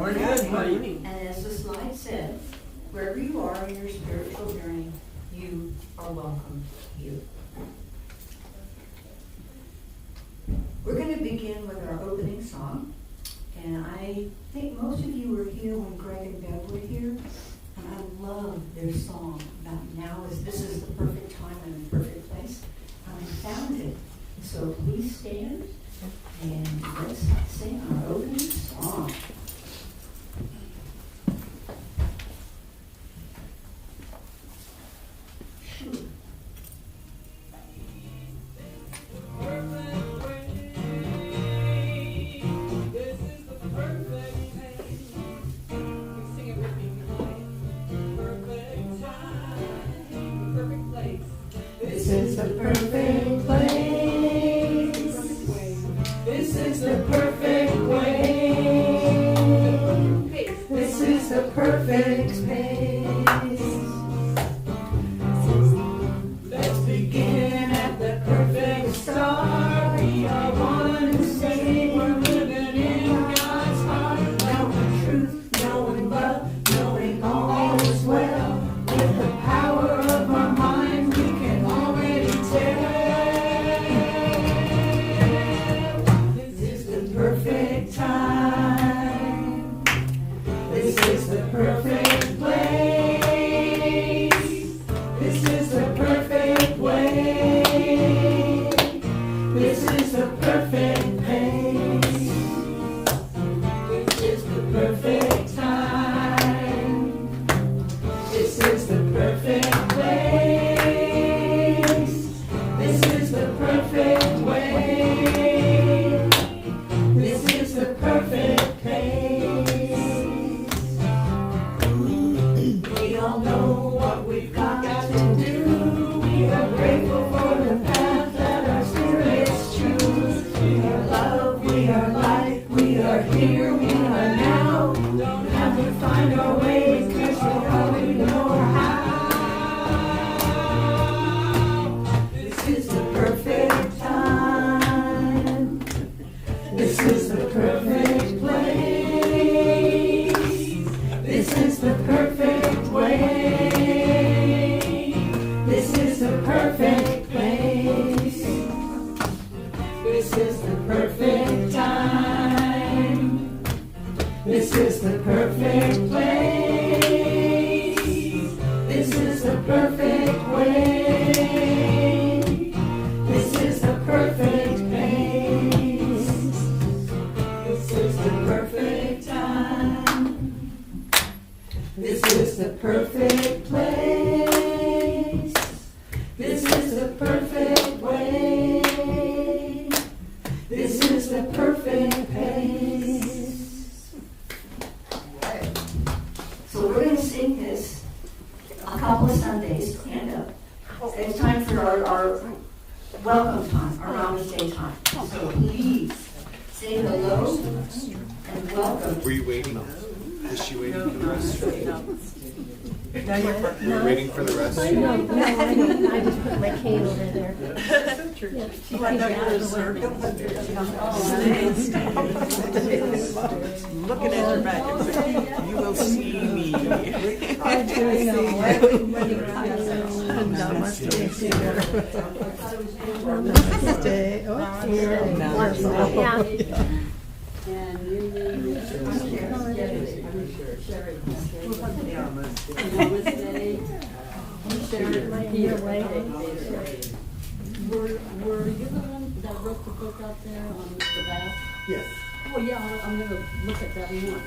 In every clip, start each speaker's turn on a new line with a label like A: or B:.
A: We're good, buddy.
B: And as the slide said, wherever you are in your spiritual journey, you are welcome here. We're going to begin with our opening song. And I think most of you were here when Greg and Deb were here. And I love their song about now this is the perfect time and the perfect place. And I found it. So please stand and let's sing our opening song. Sure.
C: This is the perfect place. This is the perfect way. This is the perfect space. Let's begin at the perfect start. We are one and the same. We're living in God's heart. Knowing truth, knowing love, knowing all is well. With the power of our mind, we can already tell. This is the perfect time. This is the perfect place. This is the perfect way. This is the perfect pace. This is the perfect time. This is the perfect place. This is the perfect way. This is the perfect pace. We all know what we've got to do. We are grateful for the path that our spirits choose. We are love, we are light, we are here, we are now. Don't have to find our way because we already know how. This is the perfect time. This is the perfect place. This is the perfect way. This is the perfect place. This is the perfect time. This is the perfect place. This is the perfect way. This is the perfect pace. This is the perfect time. This is the perfect place. This is the perfect way. This is the perfect pace.
B: So we're going to sing this a couple of Sundays. Stand up. It's time for our welcome time, our Namaste time. So please say hello and welcome.
D: Were you waiting? Was she waiting for the rest?
A: Now you're
D: You were waiting for the rest?
E: I know, I just put my cane over there.
A: looking at your back and saying, you will see me.
E: I do know.
A: Namaste.
E: Namaste. Oh, dear. Yeah.
B: And you
F: Were you the one that wrote the book out there on the bath?
D: Yes.
F: Oh, yeah, I'm gonna look at that more.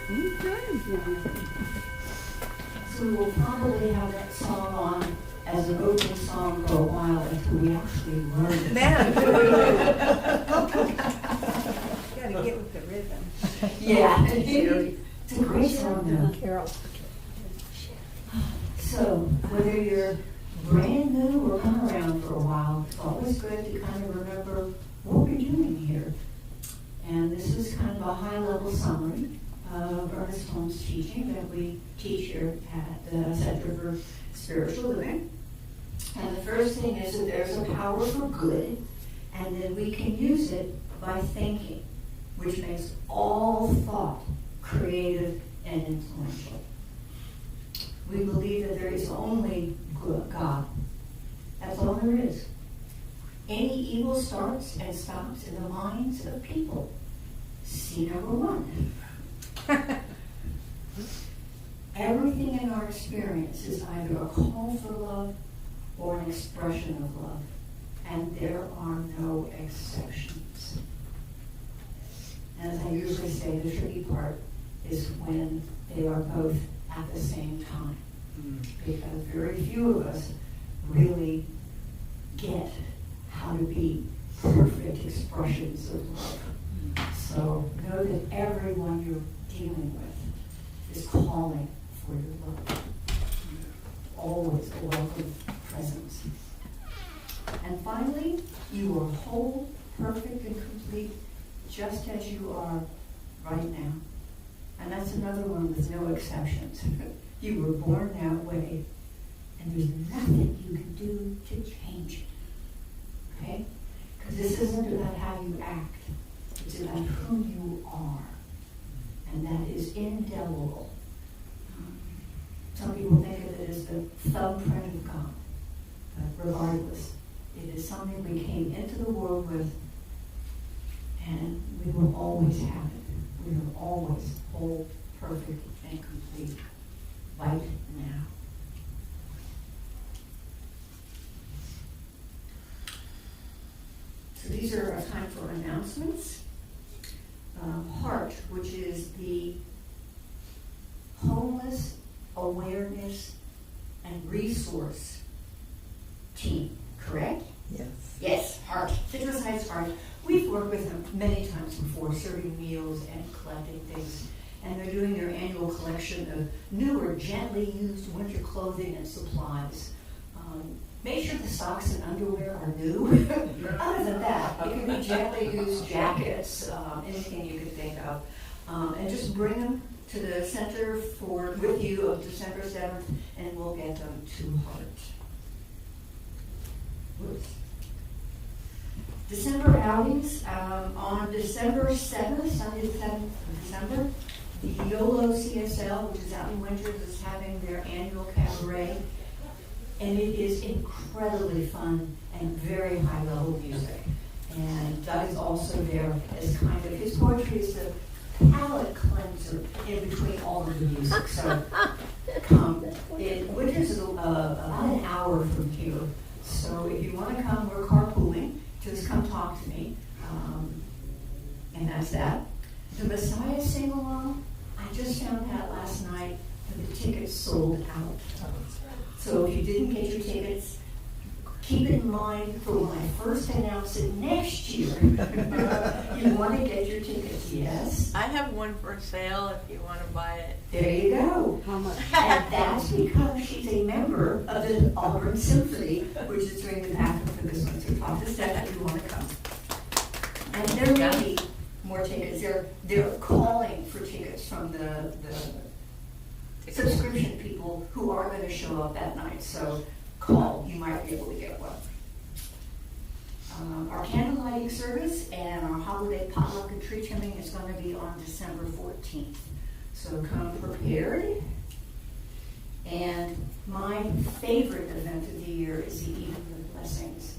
B: So we will probably have that song on as an opening song for a while until we actually learn it.
A: Man. Gotta get with the rhythm.
B: Yeah. It's a great song though.
E: Carol.
B: So whether you're brand new or come around for a while, it's always good to kind of remember what we're doing here. And this is kind of a high-level summary of Ernest Holmes' teaching that we teach here at Sedge River Spiritual Living. And the first thing is that there's a power for good, and then we can use it by thinking, which makes all thought creative and influential. We believe that there is only good God. That's all there is. Any evil starts and stops in the minds of people. See number one. Everything in our experience is either a call for love or an expression of love. And there are no exceptions. And as I usually say, the tricky part is when they are both at the same time. Because very few of us really get how to be perfect expressions of love. So know that everyone you're dealing with is calling for your love. Always a welcome presence. And finally, you are whole, perfect, and complete just as you are right now. And that's another one with no exceptions. You were born that way, and there's nothing you can do to change it. Okay? Because this isn't about how you act. It's about who you are. And that is indelible. Some people think of it as the thumbprint of God. But regardless, it is something we came into the world with, and we will always have it. We are always whole, perfect, and complete right now. So these are a time for announcements. HEART, which is the Homeless Awareness and Resource Team, correct?
E: Yes.
B: Yes, HEART, Citrus Heights HEART. We've worked with them many times before, serving meals and collecting things. And they're doing their annual collection of newer, gently used winter clothing and supplies. Make sure the socks and underwear are new. Other than that, it can be gently used jackets, anything you can think of. And just bring them to the center with you of December 7th, and we'll get them to HEART. Whoops. December outings, on December 7th, Sunday the 7th of December, the YOLO CSL, which is out in Winters, is having their annual cabaret. And it is incredibly fun and very high-level music. And Doug is also there as kind of, his poetry is the palate cleanser in between all of the music. So come. Winters is about an hour from here. So if you want to come, we're carpooling. Just come talk to me. And that's that. The Messiah sing-along, I just found out last night that the tickets sold out. So if you didn't get your tickets, keep in mind for when I first announce it next year. You want to get your tickets, yes?
A: I have one for sale if you want to buy it.
B: There you go.
E: How much?
B: And that's because she's a member of the Auburn Symphony, which is doing the backup for this one. So talk to Steph if you want to come. And there may be more tickets. They're calling for tickets from the subscription people who are going to show up that night. So call. You might be able to get one. Our candle lighting service and our holiday potluck and tree trimming is going to be on December 14th. So come prepared. And my favorite event of the year is the Evening of Blessings.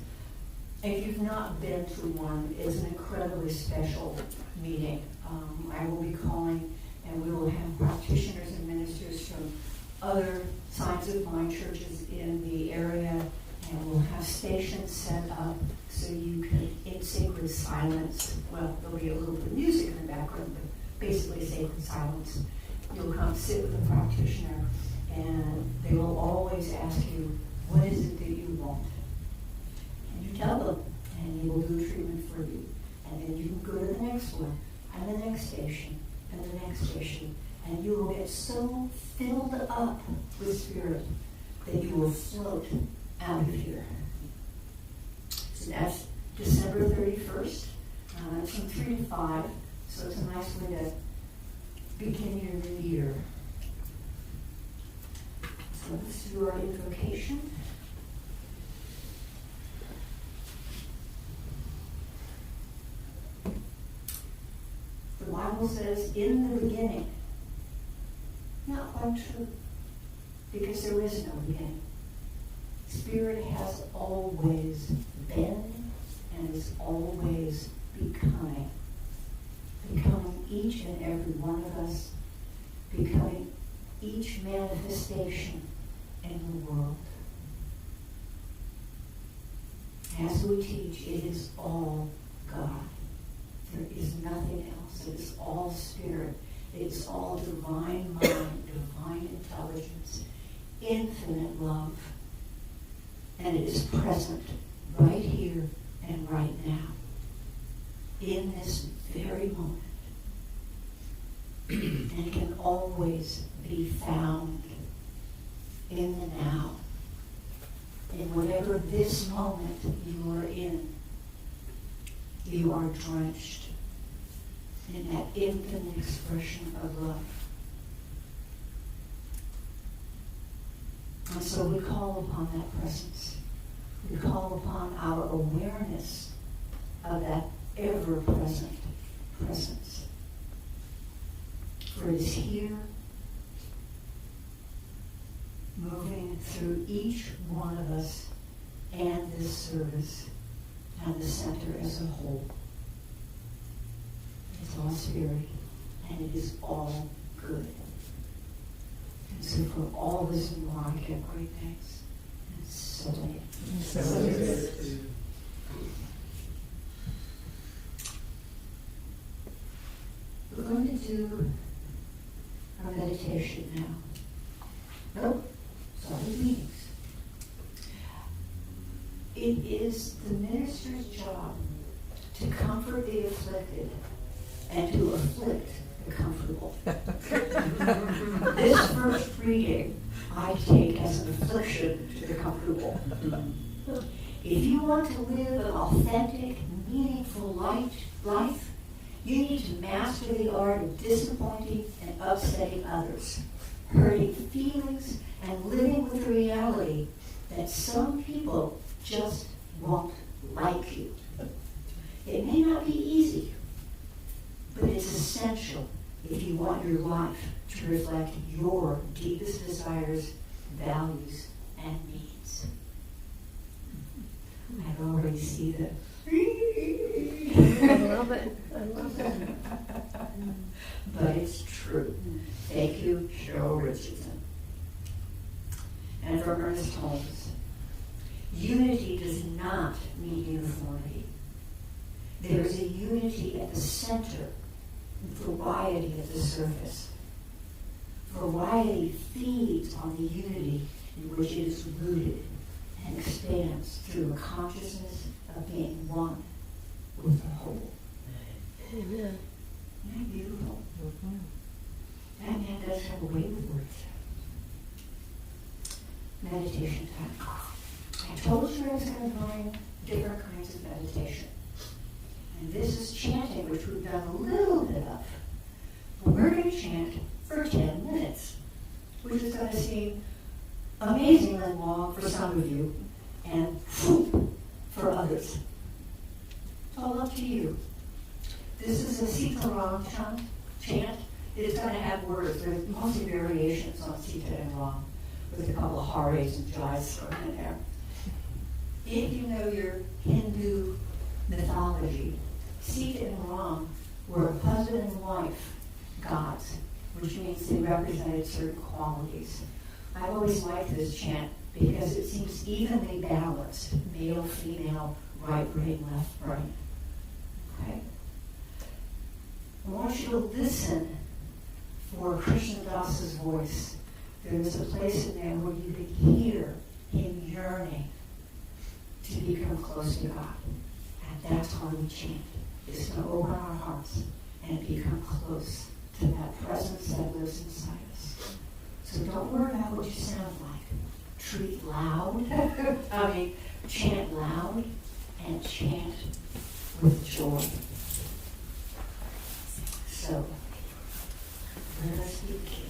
B: If you've not been to one, it's an incredibly special meeting. I will be calling, and we will have practitioners and ministers from other signs of mind churches in the area, and we'll have stations set up so you can, in sacred silence, well, there'll be a little bit of music in the background, but basically sacred silence. You'll come sit with a practitioner, and they will always ask you, what is it that you want? And you tell them, and they will do a treatment for you. And then you can go to the next one, and the next station, and the next station, and you will get so filled up with Spirit that you will float out of here. So that's December 31st. It's from 3 to 5, so it's a nice way to begin your new year. So let's do our invocation. The Bible says, in the beginning, quite true, because there is no beginning. Spirit has always been and is always becoming each and every one of us, becoming each manifestation in the world. As we teach, it is all God. There is nothing else. It is all spirit. It is all divine mind, divine intelligence, infinite love. And it is present right here and right now, in this very moment, and can always be found in the now, in whatever this moment you are in. You are drenched in that infinite expression of love. And so we call upon that presence. We call upon our awareness of that ever-present presence. For it is here, moving through each one of us and this service and the center as a whole. It's all spirit, and it is all good. And so for all this and more, I give great thanks. And so it is.
E: So it is.
B: We're going to do our meditation now. Nope, sorry, meetings. It is the minister's job to comfort the afflicted and to afflict the comfortable. This first reading I take as an affliction to the comfortable. If you want to live an authentic, meaningful life, you need to master the art of disappointing and upsetting others, hurting feelings, and living with the reality that some people just won't like you. It may not be easy, but it's essential if you want your life to reflect your deepest desires, values, and needs. I already see the
E: I love it. I love it.
B: but it's true. Thank you, Cheryl Richardson. And from Ernest Holmes, unity does not mean uniformity. There is a unity at the center, variety at the surface. Variety feeds on the unity in which it is rooted and expands through a consciousness of being one with the whole.
E: Amen.
B: Isn't that beautiful? That man does have a way with words. Meditation time. I told you I was going to find different kinds of meditation. And this is chanting, which we've done a little bit of. But we're going to chant for 10 minutes, which is going to seem amazingly long for some of you and whoop for others. It's all up to you. This is a Sita Ram chant. It's going to have words. There's mostly variations on Sita and Ram, with a couple of Hares and Jais thrown in there. If you know your Hindu mythology, Sita and Ram were husband and wife gods, which means they represented certain qualities. I've always liked this chant because it seems evenly balanced, male, female, right brain, left brain. Okay? I want you to listen for Krishna Das's voice. There is a place in there where you can hear him yearning to become close to God. And that's why we chant, is to open our hearts and become close to that presence that lives inside us. So don't worry about what you sound like. Treat loud, chant loud and chant with joy. So, let us begin.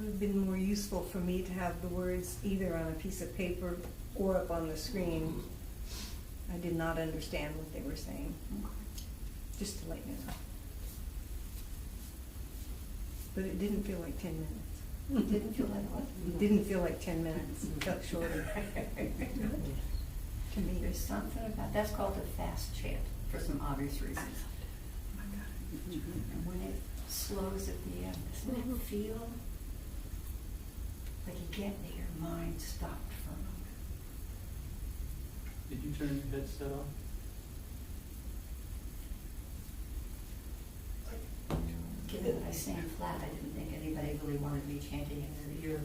G: would have been more useful for me to have the words either on a piece of paper or up on the screen. I did not understand what they were saying, just to let you know. But it didn't feel like 10 minutes.
B: It didn't feel like what?
G: It didn't feel like 10 minutes. It felt shorter. To me.
B: There's something about, that's called a fast chant for some obvious reasons. And when it slows at the end, doesn't it feel like you get that your mind stopped for a moment?
H: Did you turn your headset off?
B: Given that I stand flat, I didn't think anybody really wanted me chanting in their ear.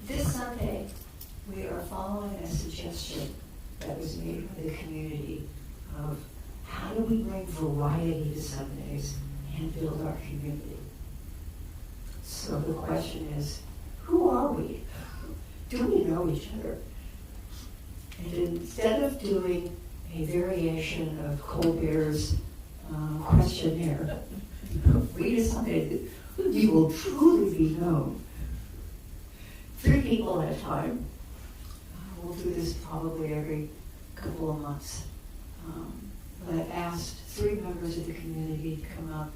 B: This Sunday, we are following a suggestion that was made by the community of how do we bring variety to Sundays and build our community. So the question is, who are we? Do we know each other? And instead of doing a variation of Colbert's questionnaire, we decided that we will truly be known. 3 people at a time. We'll do this probably every couple of months. But I've asked 3 members of the community to come up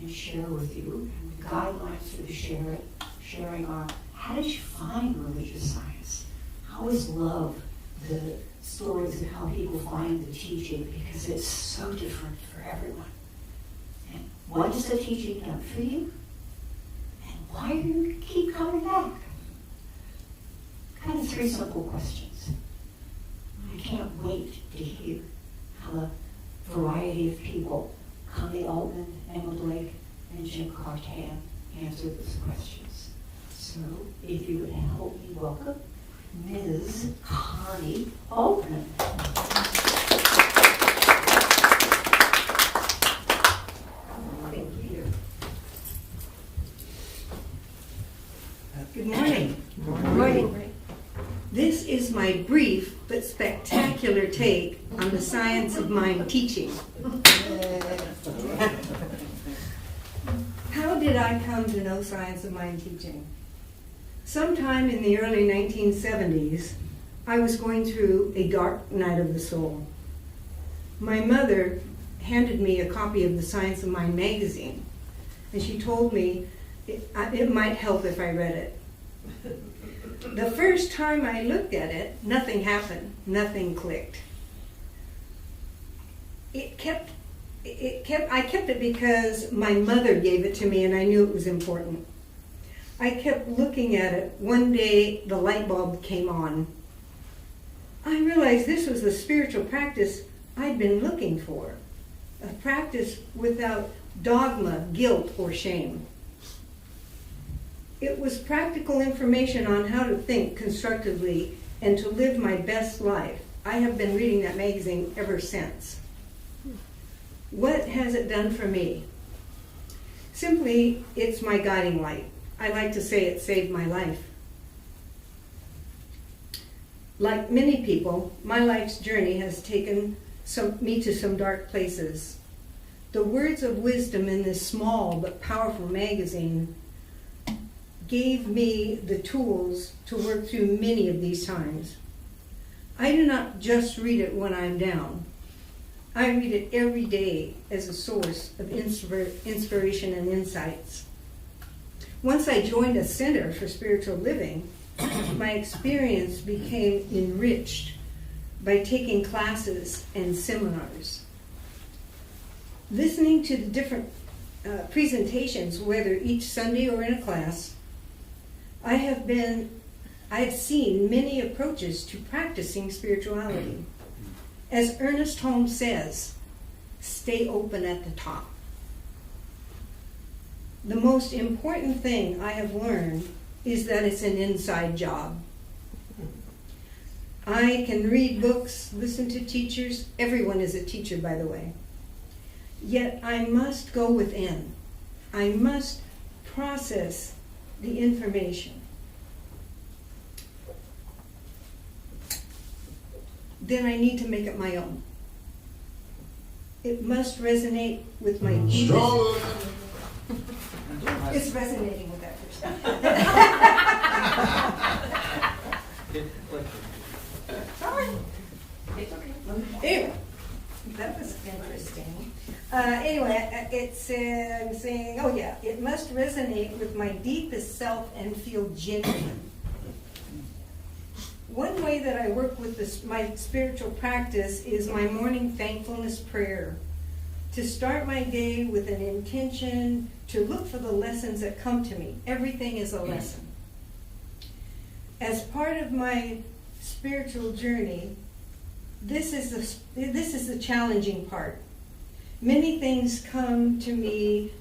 B: and share with you. And the guidelines for the sharing are, how did you find religious science? How is love? The stories of how people find the teaching, because it's so different for everyone. And what has the teaching done for you? And why do you keep coming back? Kind of 3 simple questions. I can't wait to hear how a variety of people, Connie Altman, Emma Blake, and Jim Cartan, answer those questions. So if you would help me welcome Ms. Connie Altman. Thank you.
G: Good morning. Good morning. This is my brief but spectacular take on the science of mind teaching. How did I come to know science of mind teaching? Sometime in the early 1970s, I was going through a dark night of the soul. My mother handed me a copy of the Science of Mind magazine, and she told me it might help if I read it. The first time I looked at it, nothing happened, nothing clicked. I kept it because my mother gave it to me and I knew it was important. I kept looking at it. One day, the light bulb came on. I realized this was the spiritual practice I'd been looking for, a practice without dogma, guilt, or shame. It was practical information on how to think constructively and to live my best life. I have been reading that magazine ever since. What has it done for me? Simply, it's my guiding light. I like to say it saved my life. Like many people, my life's journey has taken me to some dark places. The words of wisdom in this small but powerful magazine gave me the tools to work through many of these times. I do not just read it when I'm down. I read it every day as a source of inspiration and insights. Once I joined a center for spiritual living, my experience became enriched by taking classes and seminars. Listening to the different presentations, whether each Sunday or in a class, I have seen many approaches to practicing spirituality. As Ernest Holmes says, stay open at the top. The most important thing I have learned is that it's an inside job. I can read books, listen to teachers. Everyone is a teacher, by the way. Yet I must go within. I must process the information. Then I need to make it my own. It must resonate with my deepest. It's resonating with that person. Sorry. It's okay. Anyway, that was interesting. Anyway, it said, I'm saying, oh yeah, it must resonate with my deepest self and feel genuine. One way that I work with my spiritual practice is my morning thankfulness prayer. To start my day with an intention to look for the lessons that come to me. Everything is a lesson. As part of my spiritual journey, this is the challenging part. Many things come to me,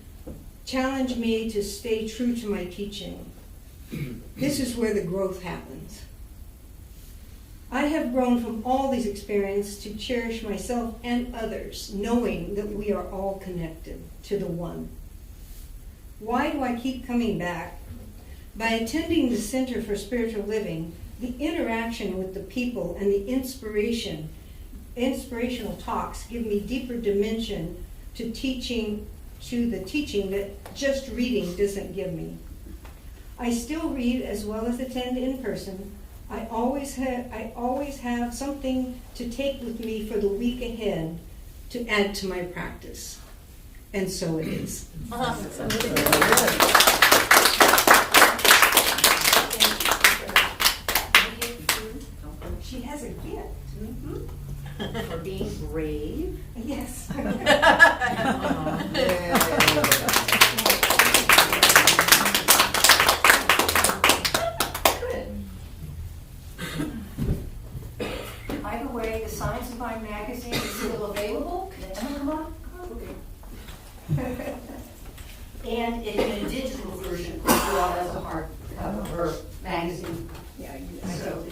G: challenge me to stay true to my teaching. This is where the growth happens. I have grown from all these experiences to cherish myself and others, knowing that we are all connected to the one. Why do I keep coming back? By attending the Center for Spiritual Living, the interaction with the people and the inspirational talks give me deeper dimension to the teaching that just reading doesn't give me. I still read as well as attend in person. I always have something to take with me for the week ahead to add to my practice. And so it is. She has a gift. Mm-hmm.
B: For being brave.
G: Yes.
B: By the way, the Science of Mind magazine is still available. Can Emma come on? Okay. And in a digital version, as well as a hardcover magazine.
G: Yeah,
B: So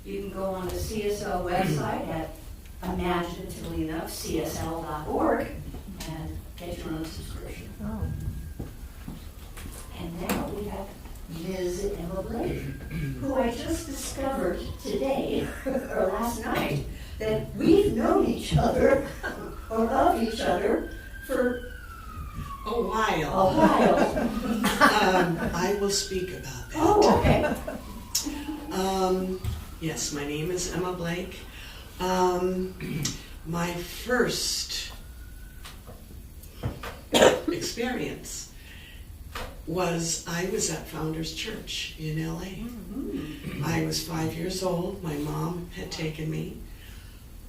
B: you can go on the CSL website at, imaginatively enough, csl.org and get your own subscription. And now we have Ms. Emma Blake, who I just discovered today, or last night, that we've known each other, or of each other, for
A: A while.
B: a while.
A: I will speak about that.
B: Oh, okay.
A: Yes, my name is Emma Blake. My first experience was I was at Founders Church in LA. I was 5 years old. My mom had taken me.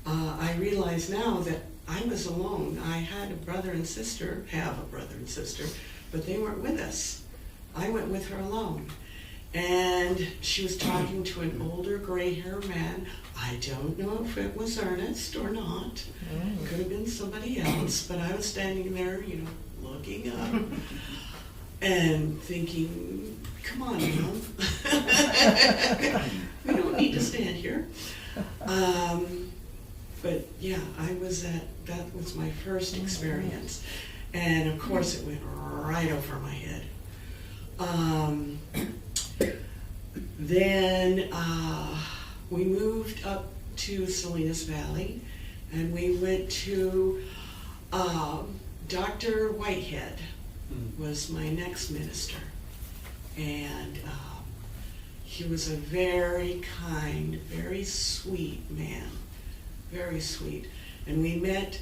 A: I realize now that I was alone. I had a brother and sister, but they weren't with us. I went with her alone. And she was talking to an older gray-haired man. I don't know if it was Ernest or not. It could have been somebody else, but I was standing there, looking up and thinking, come on, Mom. We don't need to stand here. But yeah, that was my first experience. And of course it went right over my head. Then we moved up to Salinas Valley, and we went to Dr. Whitehead was my next minister. And he was a very kind, very sweet man, very sweet. And we met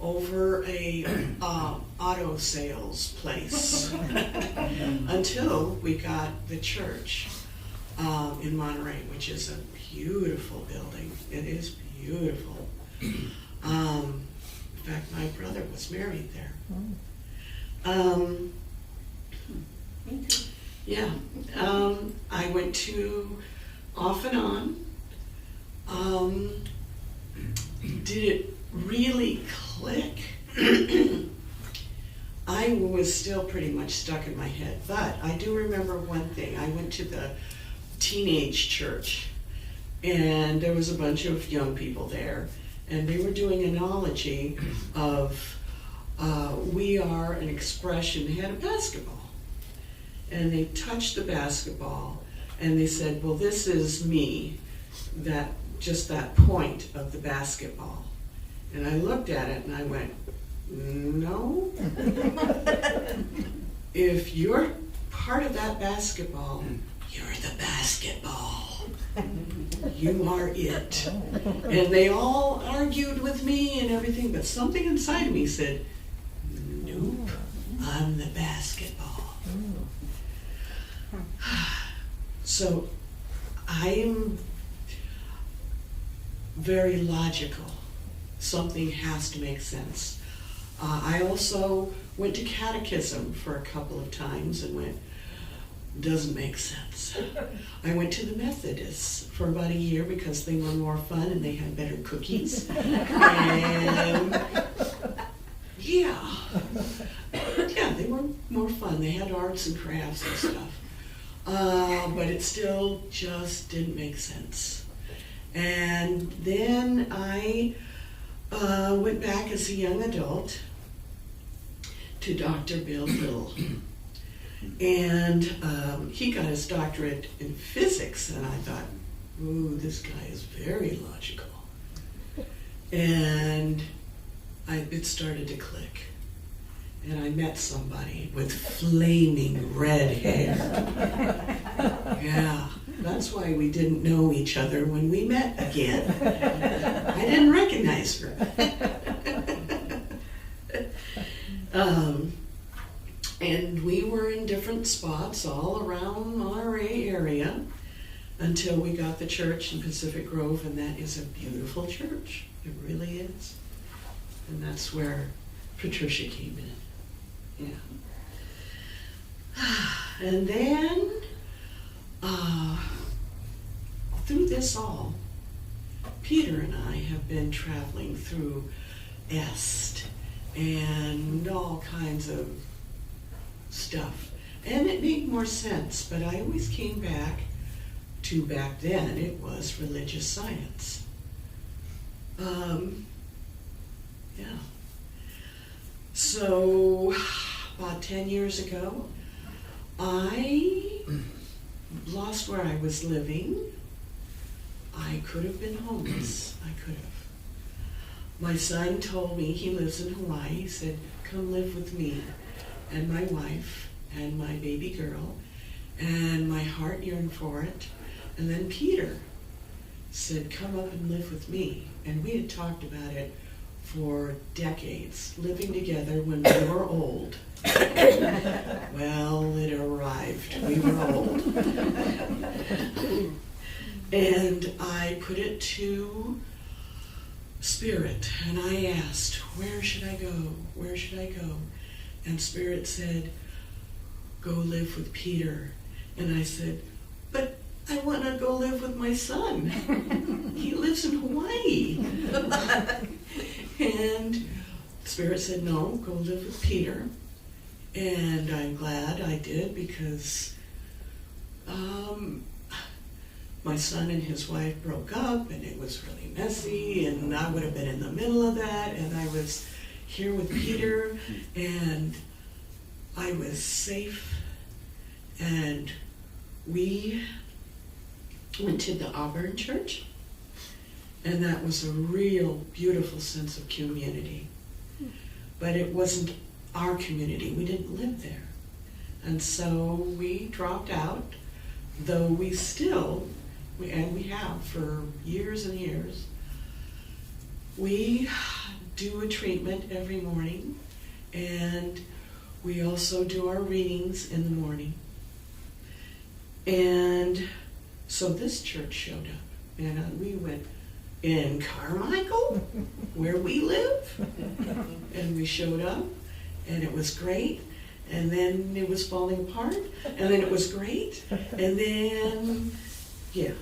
A: over a auto sales place until we got the church in Monterey, which is a beautiful building. It is beautiful. In fact, my brother was married there.
B: Me too.
A: Yeah. I went to off and on. Did it really click? I was still pretty much stuck in my head, but I do remember one thing. I went to the teenage church, and there was a bunch of young people there, and they were doing an analogy of we are an expression. They had a basketball, and they touched the basketball, and they said, well, this is me, just that point of the basketball. And I looked at it and I went, no. If you're part of that basketball, you're the basketball. You are it. And they all argued with me and everything, but something inside of me said, nope, I'm the basketball. So I am very logical. Something has to make sense. I also went to catechism for a couple of times and went, doesn't make sense. I went to the Methodists for about a year because they were more fun and they had better cookies. And yeah, they were more fun. They had arts and crafts and stuff. But it still just didn't make sense. And then I went back as a young adult to Dr. Bill Little. And he got his doctorate in physics, and I thought, ooh, this guy is very logical. And it started to click. And I met somebody with flaming red hair. Yeah, that's why we didn't know each other when we met again. I didn't recognize her. And we were in different spots all around Monterey area until we got the church in Pacific Grove, and that is a beautiful church. It really is. And that's where Patricia came in. Yeah. And then, through this all, Peter and I have been traveling through Est and all kinds of stuff. And it made more sense, but I always came back to, back then, it was religious science. Yeah. So, about 10 years ago, I lost where I was living. I could have been homeless. I could have. My son told me, he lives in Hawaii, he said, come live with me and my wife and my baby girl, and my heart yearned for it. And then Peter said, come up and live with me. And we had talked about it for decades, living together when we were old. Well, it arrived. We were old. And I put it to Spirit, and I asked, where should I go? Where should I go? And Spirit said, go live with Peter. And I said, but I want to go live with my son. He lives in Hawaii. And Spirit said, no, go live with Peter. And I'm glad I did, because my son and his wife broke up, and it was really messy, and I would have been in the middle of that, and I was here with Peter, and I was safe, and we went to the Auburn Church, and that was a real beautiful sense of community. But it wasn't our community. We didn't live there. And so we dropped out, though we still, and we have for years and years, we do a treatment every morning, and we also do our readings in the morning. And so this church showed up, and we went in Carmichael, where we live, and we showed up, and it was great, and then it was falling apart, and then it was great, and then, yeah.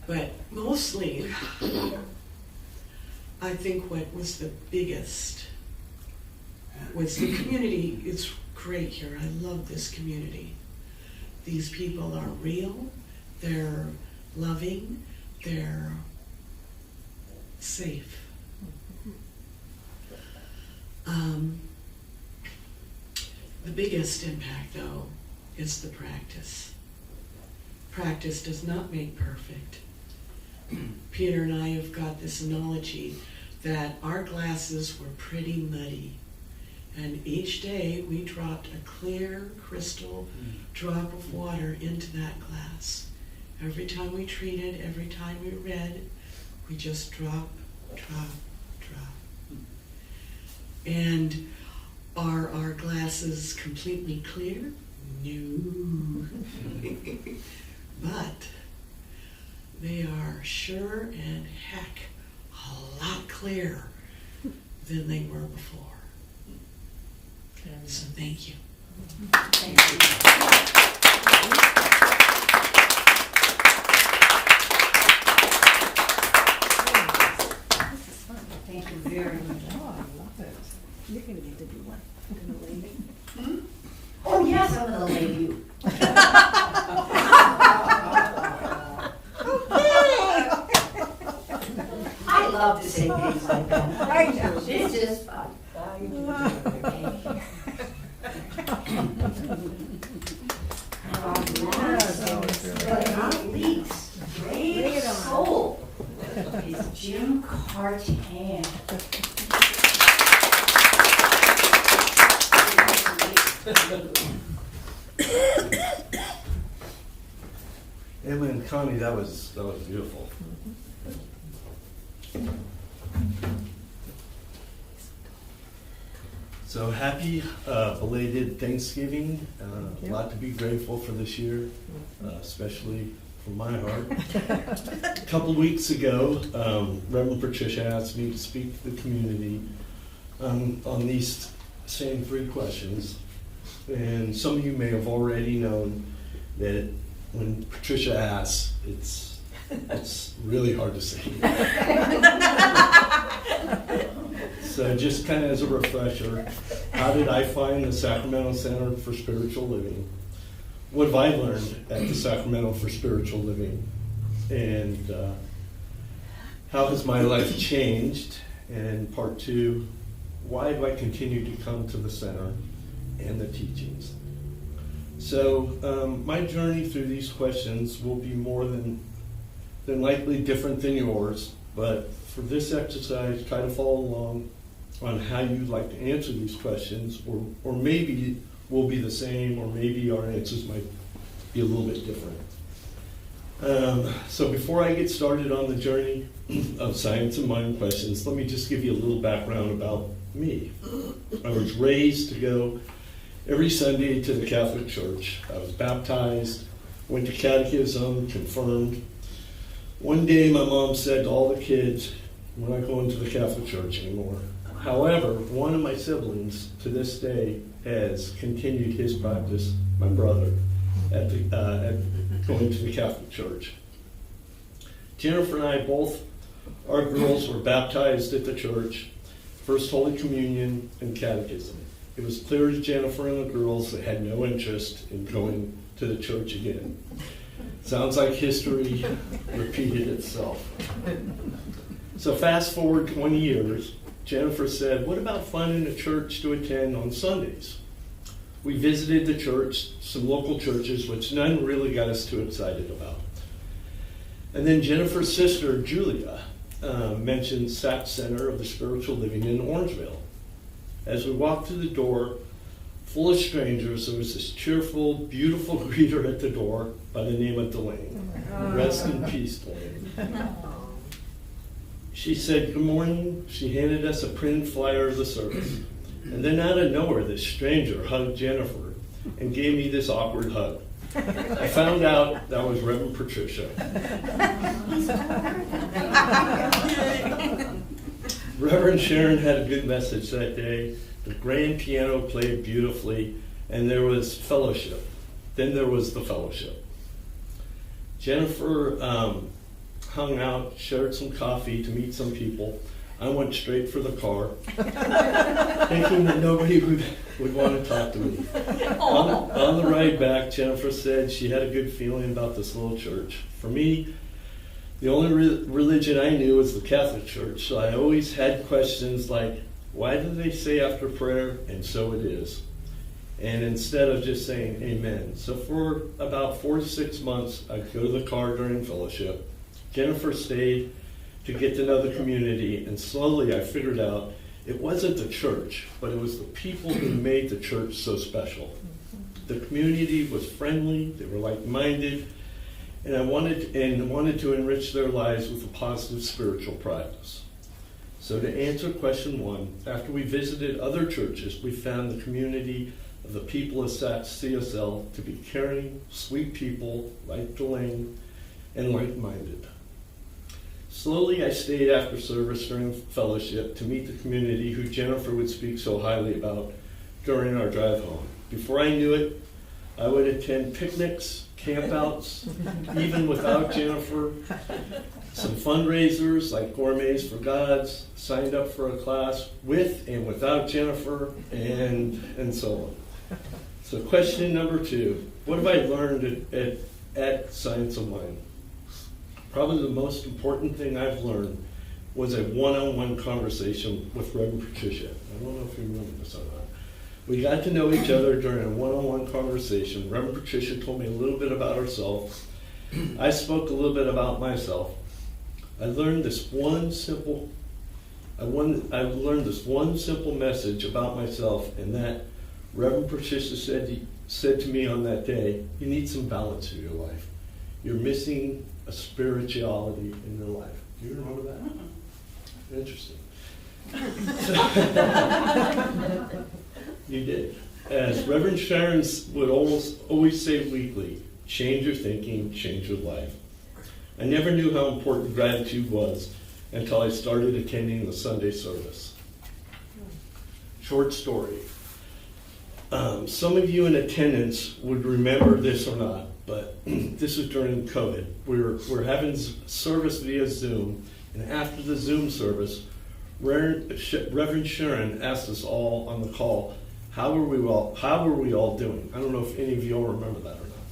A: But mostly, I think what was the biggest was the community. It's great here. I love this community. These people are real, they're loving, they're safe. The biggest impact, though, is the practice. Practice does not make perfect, Peter and I have got this analogy that our glasses were pretty muddy. And each day we dropped a clear crystal drop of water into that glass. Every time we treated, every time we read, we just drop, drop, drop. And are our glasses completely clear? No. But they are sure and heck a lot clearer than they were before. So thank you.
B: Thank you. Thank you very much.
E: Oh, I love it. You're gonna get to do one. Gonna lady.
B: Oh, yes, I'm gonna lay you. I love to say things like that.
E: I know.
B: It's just fun. But not least, great soul is Jim Cartan.
H: Emma and Connie, that was beautiful. So happy belated Thanksgiving. A lot to be grateful for this year, especially from my heart. A couple of weeks ago, Reverend Patricia asked me to speak to the community on these same 3 questions. And some of you may have already known that when Patricia asks, it's really hard to say. So just kind of as a refresher, how did I find the Sacramento Center for Spiritual Living? What have I learned at the Sacramento for Spiritual Living? And how has my life changed? And part 2, why do I continue to come to the center and the teachings? So my journey through these questions will be more than likely different than yours, but for this exercise, try to follow along on how you'd like to answer these questions, or maybe will be the same, or maybe our answers might be a little bit different. So before I get started on the journey of science and mind questions, let me just give you a little background about me. I was raised to go every Sunday to the Catholic Church. I was baptized, went to catechism, confirmed. One day my mom said to all the kids, "We're not going to the Catholic Church anymore." However, one of my siblings to this day has continued his practice, my brother, at going to the Catholic Church. Jennifer and I both, our girls were baptized at the church, First Holy Communion, and catechism. It was clear to Jennifer and the girls that had no interest in going to the church again. Sounds like history repeated itself. So fast forward 20 years, Jennifer said, "What about finding a church to attend on Sundays?" We visited the church, some local churches, which none really got us too excited about. And then Jennifer's sister, Julia, mentioned SAP Center of the Spiritual Living in Orangeville. As we walked through the door, full of strangers, there was this cheerful, beautiful greeter at the door by the name of Delane. Rest in peace, Delane. She said, "Good morning." She handed us a printed flyer of the service. And then out of nowhere, this stranger hugged Jennifer and gave me this awkward hug. I found out that was Reverend Patricia. Reverend Sharon had a good message that day. The grand piano played beautifully, and there was fellowship. Then there was the fellowship. Jennifer hung out, shared some coffee to meet some people. I went straight for the car, thinking that nobody would want to talk to me. On the ride back, Jennifer said she had a good feeling about this little church. For me, the only religion I knew was the Catholic Church, so I always had questions like, why do they say after prayer, "and so it is"? And instead of just saying amen. So for about 4 to 6 months, I'd go to the car during fellowship, Jennifer stayed to get to know the community, and slowly I figured out it wasn't the church, but it was the people who made the church so special. The community was friendly, they were like-minded, and I wanted to enrich their lives with a positive spiritual practice. So to answer question 1, after we visited other churches, we found the community of the people of CSL to be caring, sweet people, like Delane, and like-minded. Slowly I stayed after service during fellowship to meet the community who Jennifer would speak so highly about during our drive home. Before I knew it, I would attend picnics, campouts, even without Jennifer, some fundraisers like Gourmets for Gods, signed up for a class with and without Jennifer, and so on. So question number 2, what have I learned at Science of Mind? Probably the most important thing I've learned was a one-on-one conversation with Reverend Patricia. I don't know if you remember this or not. We got to know each other during a one-on-one conversation. Reverend Patricia told me a little bit about herself. I spoke a little bit about myself. I learned this one simple message about myself, and that Reverend Patricia said to me on that day, you need some balance in your life. You're missing a spirituality in your life. Do you remember that? Interesting. You did. As Reverend Sharon would always say weekly, change your thinking, change your life. I never knew how important gratitude was until I started attending the Sunday service. Short story. Some of you in attendance would remember this or not, but this was during COVID. We're having service via Zoom, and after the Zoom service, Reverend Sharon asked us all on the call, how were we all doing? I don't know if any of you all remember that or not.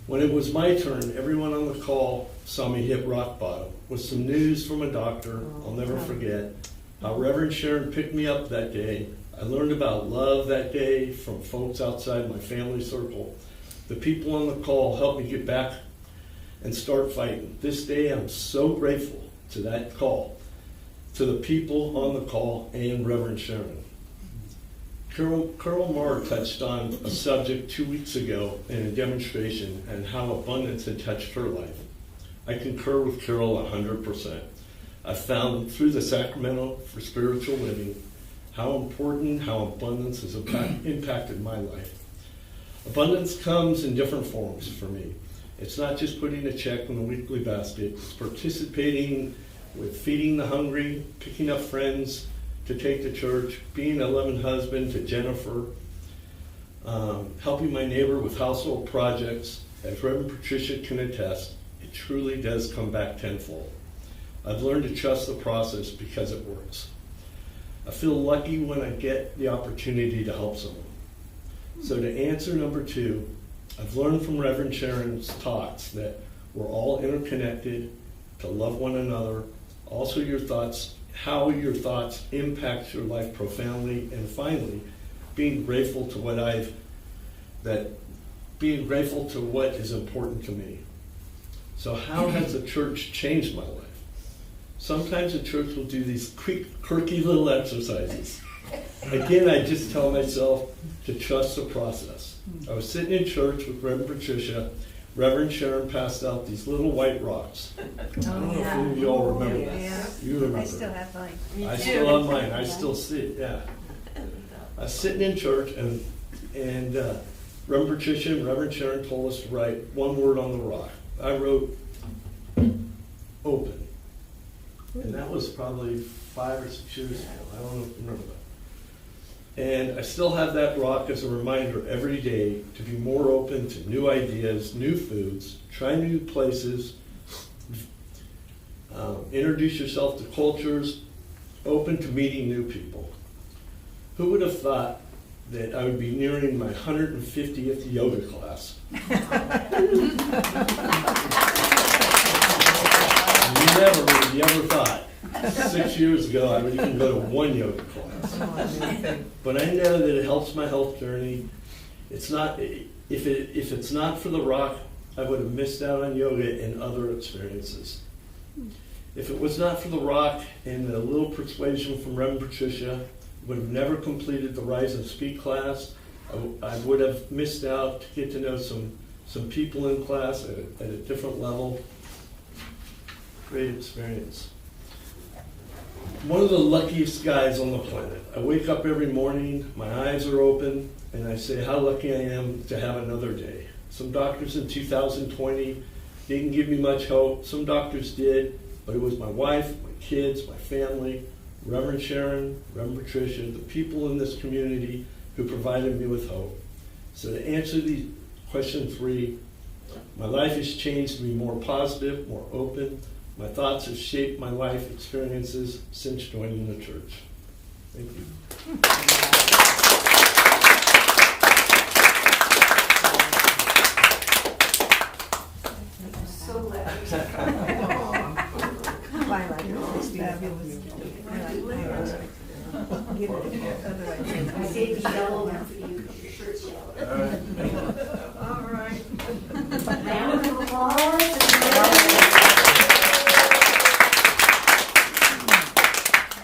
H: When it was my turn, everyone on the call saw me hit rock bottom with some news from a doctor. I'll never forget how Reverend Sharon picked me up that day. I learned about love that day from folks outside my family circle. The people on the call helped me get back and start fighting. This day, I'm so grateful to that call, to the people on the call, and Reverend Sharon. Carol Marr touched on a subject 2 weeks ago in a demonstration and how abundance had touched her life. I concur with Carol 100%. I found through the Sacramento for Spiritual Living how important, how abundance has impacted my life. Abundance comes in different forms for me. It's not just putting a check in the weekly basket. It's participating with feeding the hungry, picking up friends to take to church, being a loving husband to Jennifer, helping my neighbor with household projects. As Reverend Patricia can attest, it truly does come back tenfold. I've learned to trust the process because it works. I feel lucky when I get the opportunity to help someone. So to answer number 2, I've learned from Reverend Sharon's talks that we're all interconnected, to love one another, also your thoughts, how your thoughts impact your life profoundly, and finally, being grateful to what is important to me. So how has the church changed my life? Sometimes the church will do these quirky little exercises. Again, I just tell myself to trust the process. I was sitting in church with Reverend Patricia. Reverend Sharon passed out these little white rocks. I don't know if any of you all remember that.
E: Yeah.
H: You remember.
E: I still have mine.
H: I still have mine. I still see it, yeah. I was sitting in church, and Reverend Patricia and Reverend Sharon told us to write one word on the rock. I wrote, open. And that was probably 5 or 6 years ago. I don't know if you remember that. And I still have that rock as a reminder every day to be more open to new ideas, new foods, try new places, introduce yourself to cultures, open to meeting new people. Who would have thought that I would be nearing my 150th yoga class? Never would have ever thought 6 years ago I would even go to one yoga class. But I know that it helps my health journey. It's not, if it's not for the rock, I would have missed out on yoga and other experiences. If it was not for the rock and a little persuasion from Reverend Patricia, I would have never completed the Rise and Speak class. I would have missed out to get to know some people in class at a different level. Great experience. One of the luckiest guys on the planet. I wake up every morning, my eyes are open, and I say how lucky I am to have another day. Some doctors in 2020 didn't give me much hope. Some doctors did, but it was my wife, my kids, my family, Reverend Sharon, Reverend Patricia, the people in this community who provided me with hope. So to answer the question 3, my life has changed to be more positive, more open. My thoughts have shaped my life experiences since joining the church. Thank you.
B: I'm so glad.
E: Come on, like, it's fabulous. Give it, otherwise.
B: I saved the yellow one for you because your shirt's yellow.
E: All right.
B: Round of applause.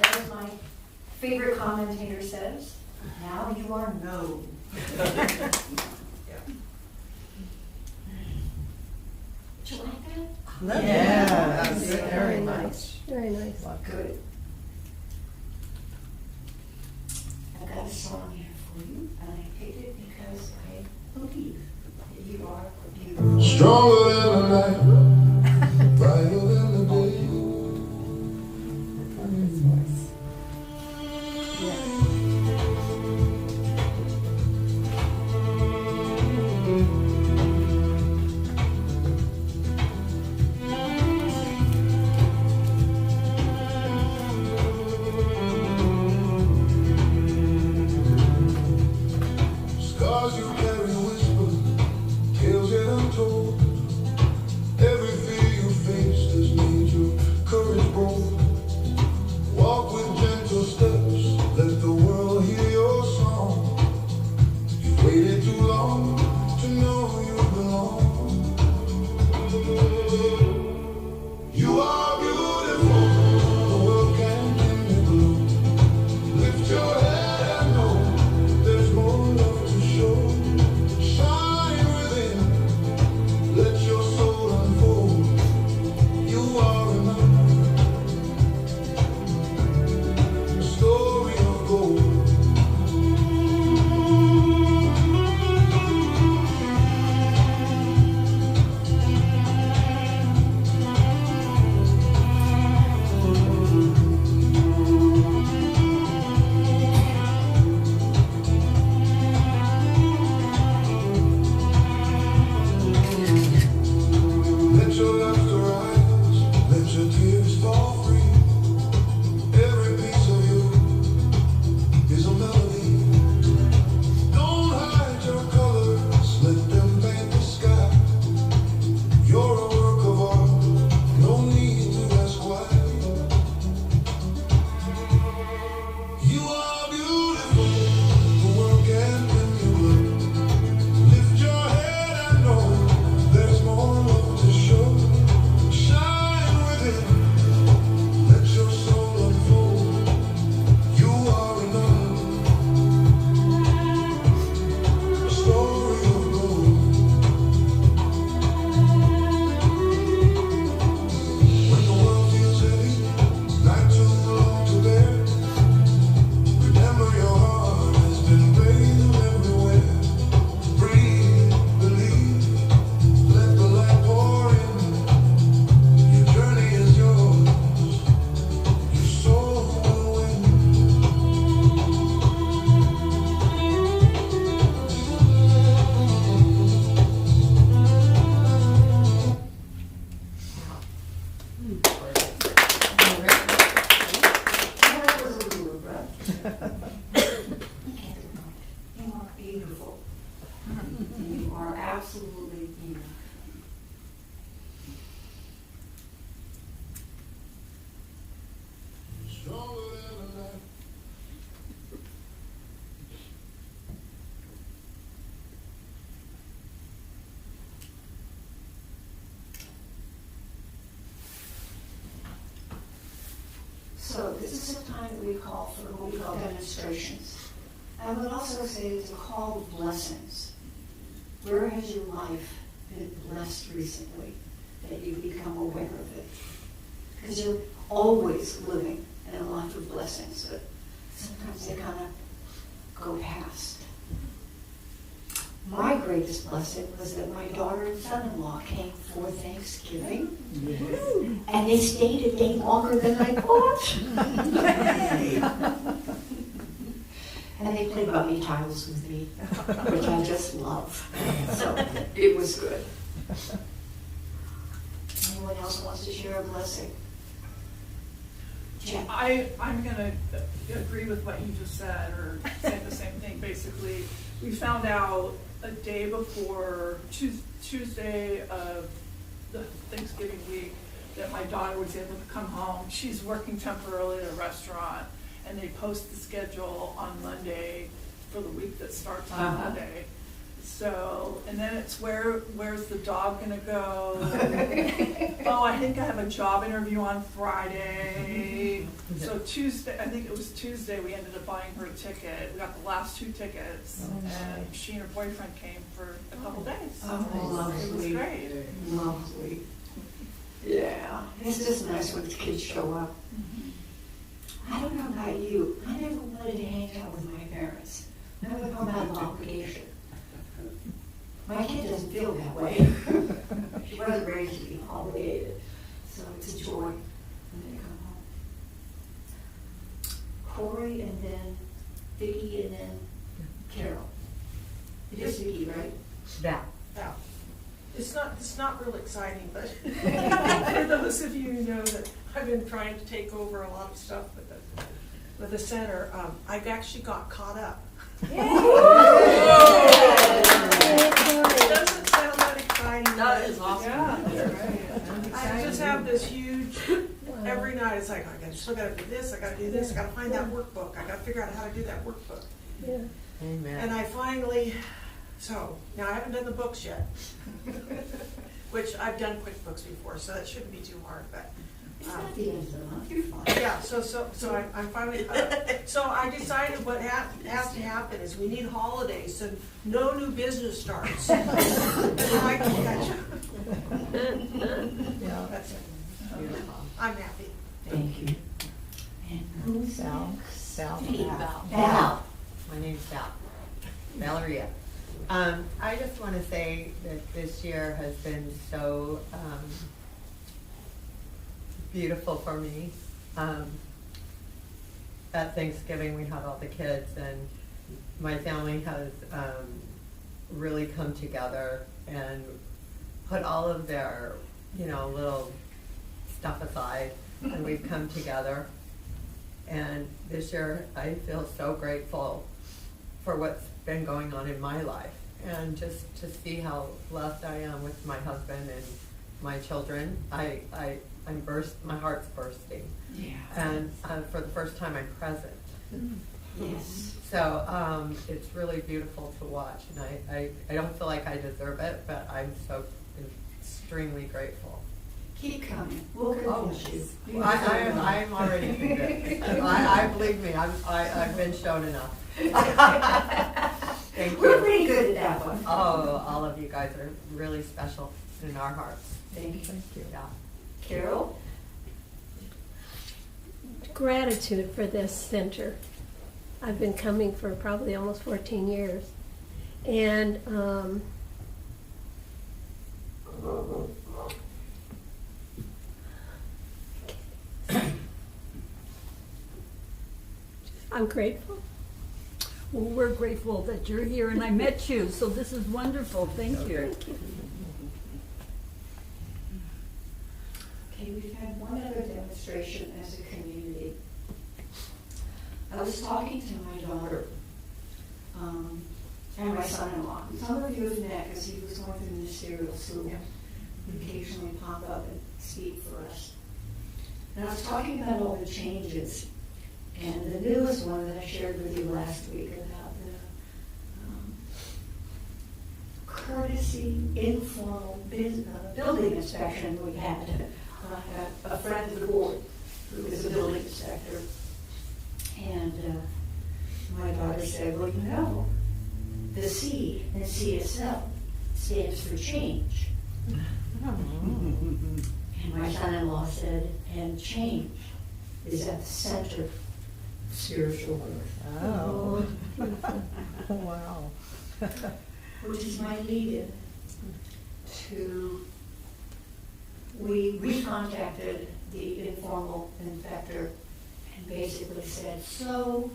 B: As my favorite commentator says, now you are known. Did you like that?
E: Yeah,
G: Very nice. Very nice.
B: Good. I've got a song here for you, and I picked it because I believe that you are beautiful.
C: Stronger than the night, brighter than the day. Scars you carry whisper, tales yet untold. Every fear you faced has made your courage bold. Walk with gentle steps, let the world hear your song. You've waited too long to know you belong. You are beautiful, the world can't dim your glow. Lift your head and know there's more love to show. Shine within, let your soul unfold. You are enough, a story of gold. Let your laughter rise, let your tears fall free. Every piece of you is a melody. Don't hide your colors, let them paint the sky. You're a work of art, no need to ask why. You are beautiful, the world can't dim you up. Lift your head and know there's more love to show. Shine within, let your soul unfold. You are enough, a story of gold. When the world feels heavy, night too long to bear, remember your heart has been brave everywhere. Breathe, believe, let the light pour in. Your journey is yours, your soul will win.
B: That was a little abrupt. You are beautiful. You are absolutely beautiful.
C: Stronger than the night.
B: is a time that we call for what we call demonstrations. I would also say it's a call of blessings. Where has your life been blessed recently that you become aware of it? Because you're always living in a life of blessings, but sometimes they kind of go past. My greatest blessing was that my daughter and son-in-law came for Thanksgiving, and they stayed a day longer than I thought. And they played bummy tiles with me, which I just love. So it was good. Anyone else wants to share a blessing? Jen?
I: I'm going to agree with what you just said, or say the same thing. Basically, we found out a day before Tuesday of the Thanksgiving week that my daughter was able to come home. She's working temporarily at a restaurant, and they post the schedule on Monday for the week that starts on Monday. So, and then it's where's the dog gonna go? Oh, I think I have a job interview on Friday. So Tuesday, I think it was Tuesday, we ended up buying her a ticket. We got the last 2 tickets, and she and her boyfriend came for a couple days.
B: Oh, lovely.
I: It was great.
B: Lovely. Yeah, it's just nice when the kids show up. I don't know about you, I never wanted to hang out with my parents. I would come out of obligation. My kid doesn't feel that way. She wasn't raised to be obligated, so it's a joy when they come home. Corey, and then Vicki, and then Carol. It is Vicki, right?
E: Yeah.
J: Yeah. It's not real exciting, but for those of you who know that I've been trying to take over a lot of stuff with the center, I've actually got caught up. It doesn't sound that exciting.
F: That is awesome.
J: Yeah. I just have this huge, every night it's like, I still gotta do this, I gotta do this, I gotta find that workbook, I gotta figure out how to do that workbook.
E: Yeah.
F: Amen.
J: And I finally, so now I haven't done the books yet, which I've done QuickBooks before, so that shouldn't be too hard, but.
B: It's not the end of the month, you're fine.
J: Yeah, so I'm finally, so I decided what has to happen is we need holidays and no new business starts. And then I can catch up. That's it. I'm happy.
B: Thank you. And who's
E: Val.
B: Val.
K: My name's Val, Valeria. I just want to say that this year has been so beautiful for me. At Thanksgiving, we had all the kids, and my family has really come together and put all of their, little stuff aside, and we've come together. And this year, I feel so grateful for what's been going on in my life, and just to see how blessed I am with my husband and my children. My heart's bursting.
B: Yeah.
K: And for the first time, I'm present.
B: Yes.
K: So it's really beautiful to watch, and I don't feel like I deserve it, but I'm so extremely grateful.
B: Keep coming. We'll convince you.
K: I'm already convinced. I believe me. I've been shown enough. Thank you.
B: We're pretty good at that one.
K: Oh, all of you guys are really special in our hearts.
B: Thank you.
K: Thank you. Yeah.
B: Carol?
L: Gratitude for this center. I've been coming for probably almost 14 years. And I'm grateful.
C: Well, we're grateful that you're here, and I met you, so this is wonderful. Thank you.
L: Thank you.
B: Okay, we've had one other demonstration as a community. I was talking to my daughter and my son-in-law. Some of you have met because he was going through ministerial school. He occasionally pop up and speak for us. And I was talking about all the changes. And the newest one that I shared with you last week about the courtesy, informal building inspection we had. A friend of the board who is a building inspector And my daughter said, well, you know, the C in CSL stands for change. And my son-in-law said, and change is at the center of spiritual growth.
E: Oh. Wow.
B: Which is my lead-in to, we recontacted the informal inspector and basically said, so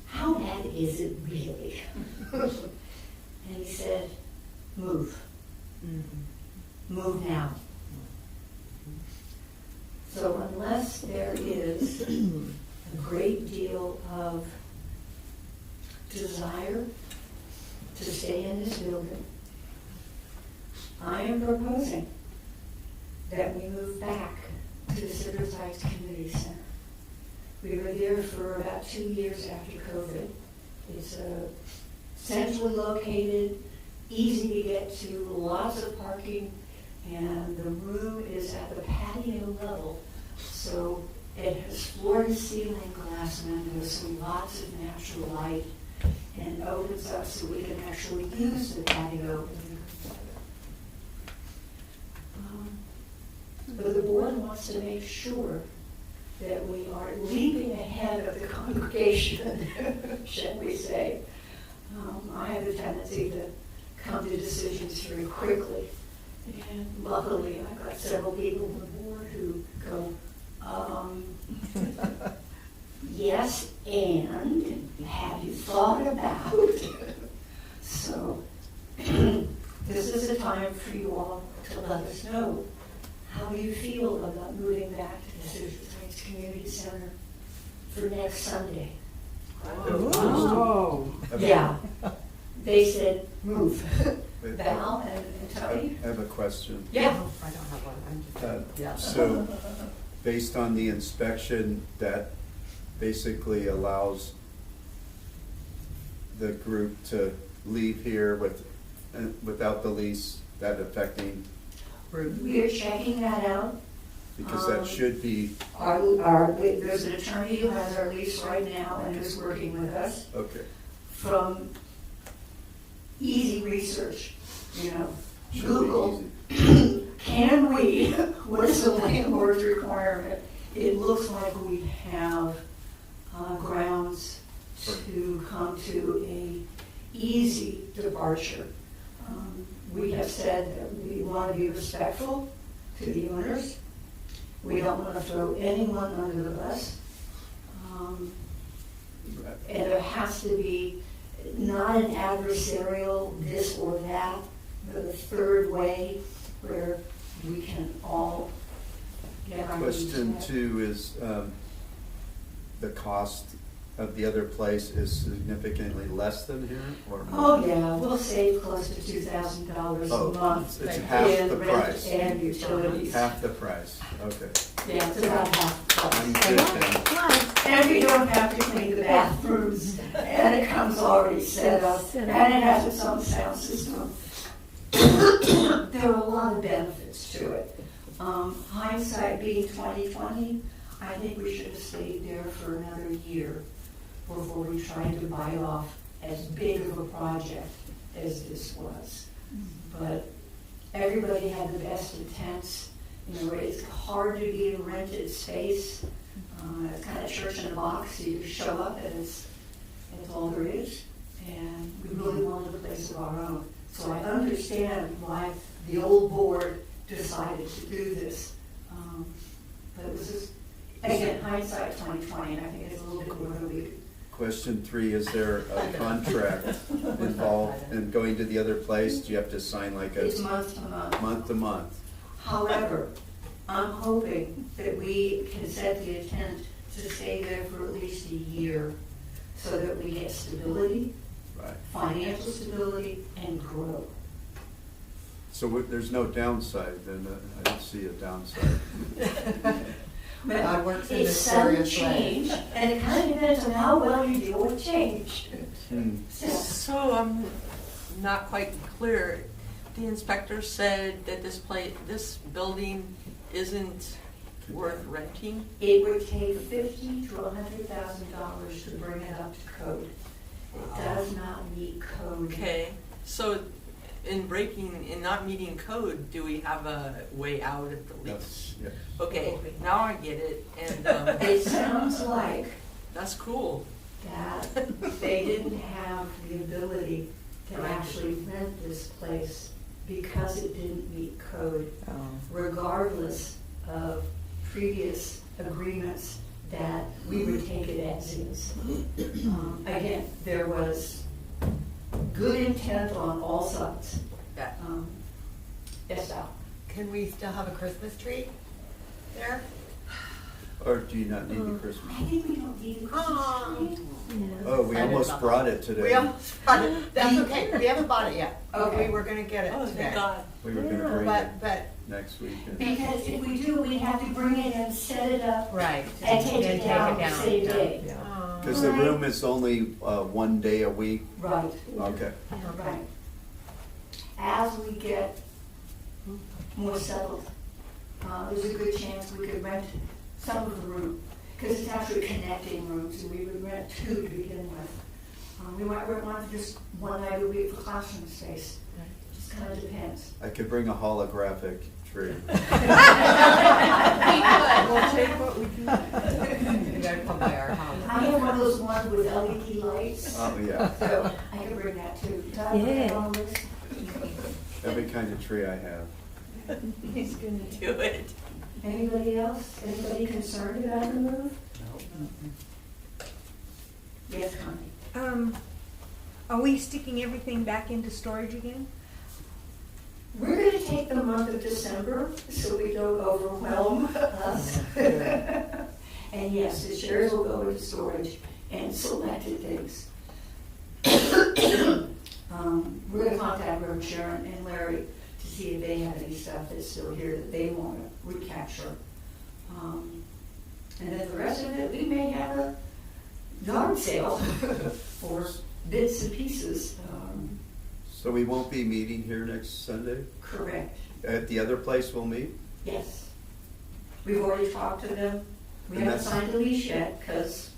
B: how bad is it really? And he said, move. Move now. So unless there is a great deal of desire to stay in this building, I am proposing that we move back to the Citizens Rights Community Center. We were there for about 2 years after COVID. It's centrally located, easy to get to, lots of parking, and the room is at the patio level. So it has floor-to-ceiling glass windows, so lots of natural light, and opens up so we can actually use the patio. But the board wants to make sure that we are leaping ahead of the congregation, shall we say. I have a tendency to come to decisions very quickly. And luckily, I've got several people on the board who go, yes, and have you thought about? So this is a time for you all to let us know how you feel about moving back to the Citizens Rights Community Center for next Sunday.
E: Oh.
B: Yeah, they said move. Val and Tony?
D: I have a question.
B: Yeah.
K: I don't have one, I'm just, yeah.
D: So, based on the inspection, that basically allows the group to leave here without the lease, that affecting,
B: We are checking that out.
D: because that should be,
B: There's an attorney who has our lease right now and is working with us.
D: okay.
B: From easy research, you know,
D: Should be
B: Google,
D: easy.
B: can we, what is the landlord's requirement? It looks like we have grounds to come to a easy departure. We have said that we want to be respectful to the owners. We don't want to throw anyone under the bus. And there has to be not an adversarial this or that, but a third way where we can all get our needs
D: Question
B: met.
D: 2 is, the cost of the other place is significantly less than here, or?
B: Oh, yeah, we'll save close to $2,000
D: Oh,
B: a month
D: it's half
B: in
D: the
B: rent
D: price.
B: and utilities.
D: Half the price, okay.
B: Yeah, it's about half the
D: I'm
B: price.
D: good then.
B: And we don't have to clean the bathrooms, and it comes already set up, and it has its own sound system. There are a lot of benefits to it. Hindsight being 20/20, I think we should have stayed there for another year before we tried to bite off as big of a project as this was. But everybody had the best intents. You know, it's hard to be in a rented space. It's kind of church in a box. You just show up and it's all there is. And we really wanted a place of our own. So I understand why the old board decided to do this. But it was just, again, hindsight 20/20, and I think it's a little bit more than we.
D: Question 3, is there a contract involved in going to the other place? Do you have to sign like a
B: It's month to month.
D: month to month?
B: However, I'm hoping that we can set the intent to stay there for at least a year so that we get stability,
D: Right.
B: financial stability, and grow.
D: So there's no downside then? I don't see a downside.
K: God works in
B: It's sudden
K: mysterious
B: change,
K: ways.
B: and it kind of depends on how well you deal with change.
J: So I'm not quite clear. The inspector said that this building isn't
C: worth renting?
B: It would take $50,000 to $100,000 to bring it up to code. It does not meet code.
C: Okay, so in not meeting code, do we have a way out at the least?
D: That's, yeah.
C: Okay, now I get it, and,
B: It sounds like
C: that's cool.
B: that they didn't have the ability to actually rent this place because it didn't meet code, regardless of previous agreements that we would take it as is. Again, there was good intent on all sides.
C: Yeah.
B: Yes, Al?
K: Can we still have a Christmas tree there?
D: Or do you not need the Christmas?
B: I think we don't need a Christmas tree.
D: Oh, we almost brought it today.
K: We almost bought it. That's okay. We haven't bought it yet.
B: Okay.
K: We were gonna get it
C: Oh,
K: today.
C: thank God.
D: We were gonna bring it
K: But,
D: next weekend.
B: Because if we do, we have to bring it and set it up
K: right.
B: and take it down the same day.
D: Because the room is only 1 day a week.
B: Right,
D: Okay.
B: right. As we get more settled, there's a good chance we could rent some of the room, because it's actually connecting rooms, and we would rent 2 to begin with. We might rent one for just 1 night a week for classroom space. Just kind of depends.
D: I could bring a holographic tree.
E: We'll take what we can.
K: You gotta come by our house.
B: I have one of those ones with LED lights,
D: Oh, yeah.
B: so I could bring that too. Did I put that on the list?
D: Every kind of tree I have.
C: He's gonna do it.
B: Anybody else? Anybody concerned about the move? Yes, Connie?
E: Are we sticking everything back into storage again?
B: We're going to take the month of December so we don't overwhelm us. And yes, the shares will go into storage and selected things. We're going to contact Reverend Sharon and Larry to see if they have any stuff that's still here that they want to recapture. And then the rest of it, we may have a yard sale for bits and pieces.
D: So we won't be meeting here next Sunday?
B: Correct.
D: At the other place we'll meet?
B: Yes. We've already talked to them. We
D: And
B: haven't
D: that's-
B: signed the lease yet, because.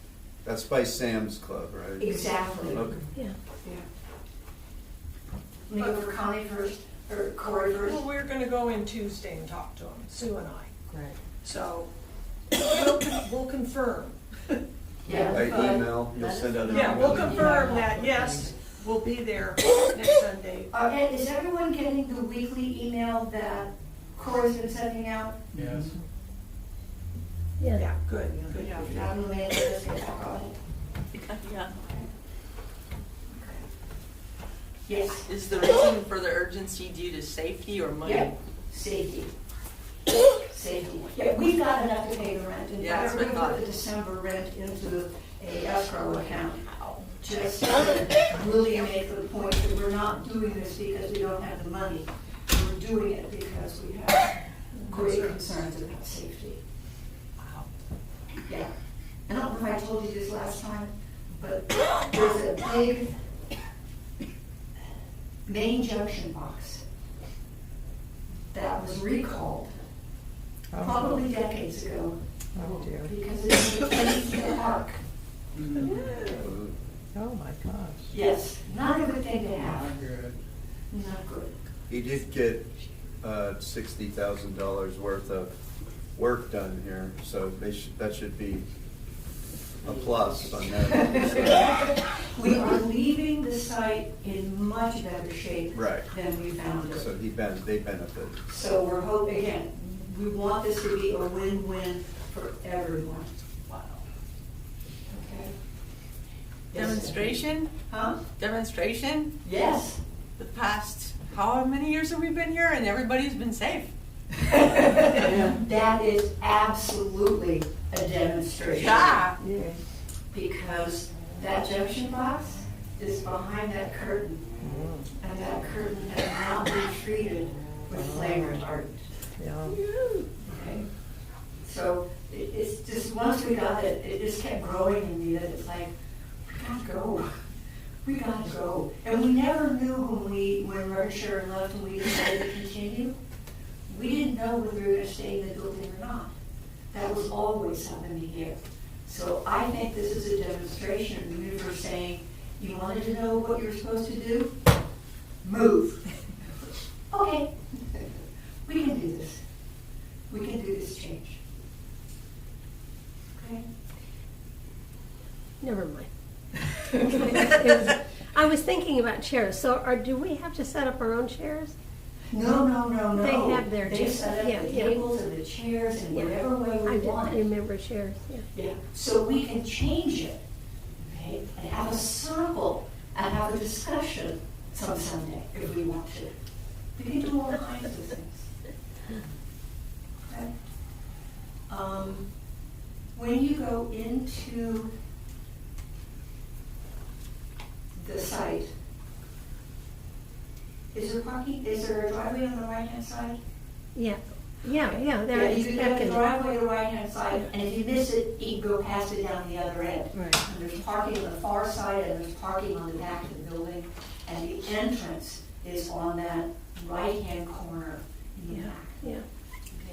D: That's by Sam's Club, right?
B: Exactly.
D: Okay.
L: Yeah.
B: Let me go for Connie first, or Corey first.
J: Well, we're gonna go in Tuesday and talk to them, Sue and I.
K: Right.
J: So, we'll confirm.
B: Yeah.
D: By email, you'll send out an
J: Yeah, we'll
D: email?
J: confirm that, yes, we'll be there next Sunday.
B: Okay, is everyone getting the weekly email that Corey's been sending out?
M: Yes.
L: Yeah.
J: Yeah, good, good.
B: I'm the man that's going to talk on it.
C: Yeah.
B: Yes.
C: Is the reason for the urgency due to safety or money?
B: Yeah, safety. Safety. Yeah, we've got enough to pay the rent. In
C: Yeah,
B: fact,
C: that's
B: we're
C: what I
B: going to put
C: thought.
B: the December rent into a escrow account. Just to really make the point that we're not doing this because we don't have the money. We're doing it because we have great concerns about safety.
C: Wow.
B: Yeah. And I don't know if I told you this last time, but there's a big main junction box that was recalled probably decades ago
E: Oh dear.
B: because it's a place to park.
E: Oh my gosh.
B: Yes, not a good thing to have.
M: Not good.
B: Not good.
D: He did get $60,000 worth of work done here, so that should be a plus on that.
B: We are leaving the site in much better shape
D: Right.
B: than we found it.
D: So they benefit.
B: So we're hoping, again, we want this to be a win-win for everyone.
C: Wow.
B: Okay? Yes.
C: Demonstration?
B: Huh?
C: Demonstration?
B: Yes.
C: The past, how many years have we been here and everybody's been safe?
B: That is absolutely a demonstration.
C: Yeah.
E: Yes.
B: Because that junction box is behind that curtain. And that curtain has now been treated with flame retardant.
E: Yeah.
B: Okay? So it's just, once we got it, it just kept growing in me that it's like, we gotta go. We gotta go. And we never knew when Reverend Sharon left and we decided to continue, we didn't know whether we were gonna stay in the building or not. That was always happening here. So I think this is a demonstration of the universe saying, you wanted to know what you're supposed to do? Move. Okay. We can do this. We can do this change. Okay?
L: Never mind. It was- I was thinking about chairs, so do we have to set up our own chairs?
B: No.
L: They have their
B: They
L: chairs.
B: set up
L: Yeah,
B: the
L: yeah.
B: tables and the chairs in
L: Yeah.
B: whatever way we
L: I
B: want
L: didn't
B: it.
L: remember chairs, yeah.
B: Yeah, so we can change it, okay, and have a circle and have a discussion some Sunday if we want to. We can do all kinds of things. Okay? When you go into the site, is there a driveway on the right-hand side?
L: Yeah, there
B: Yeah,
L: is
B: you can
L: back
B: have a
L: in.
B: driveway to the right-hand side, and if you miss it, you can go past it down the other end.
E: Right.
B: And there's parking on the far side, and there's parking on the back of the building, and the entrance is on that right-hand corner in the
L: Yeah,
B: back.
L: yeah.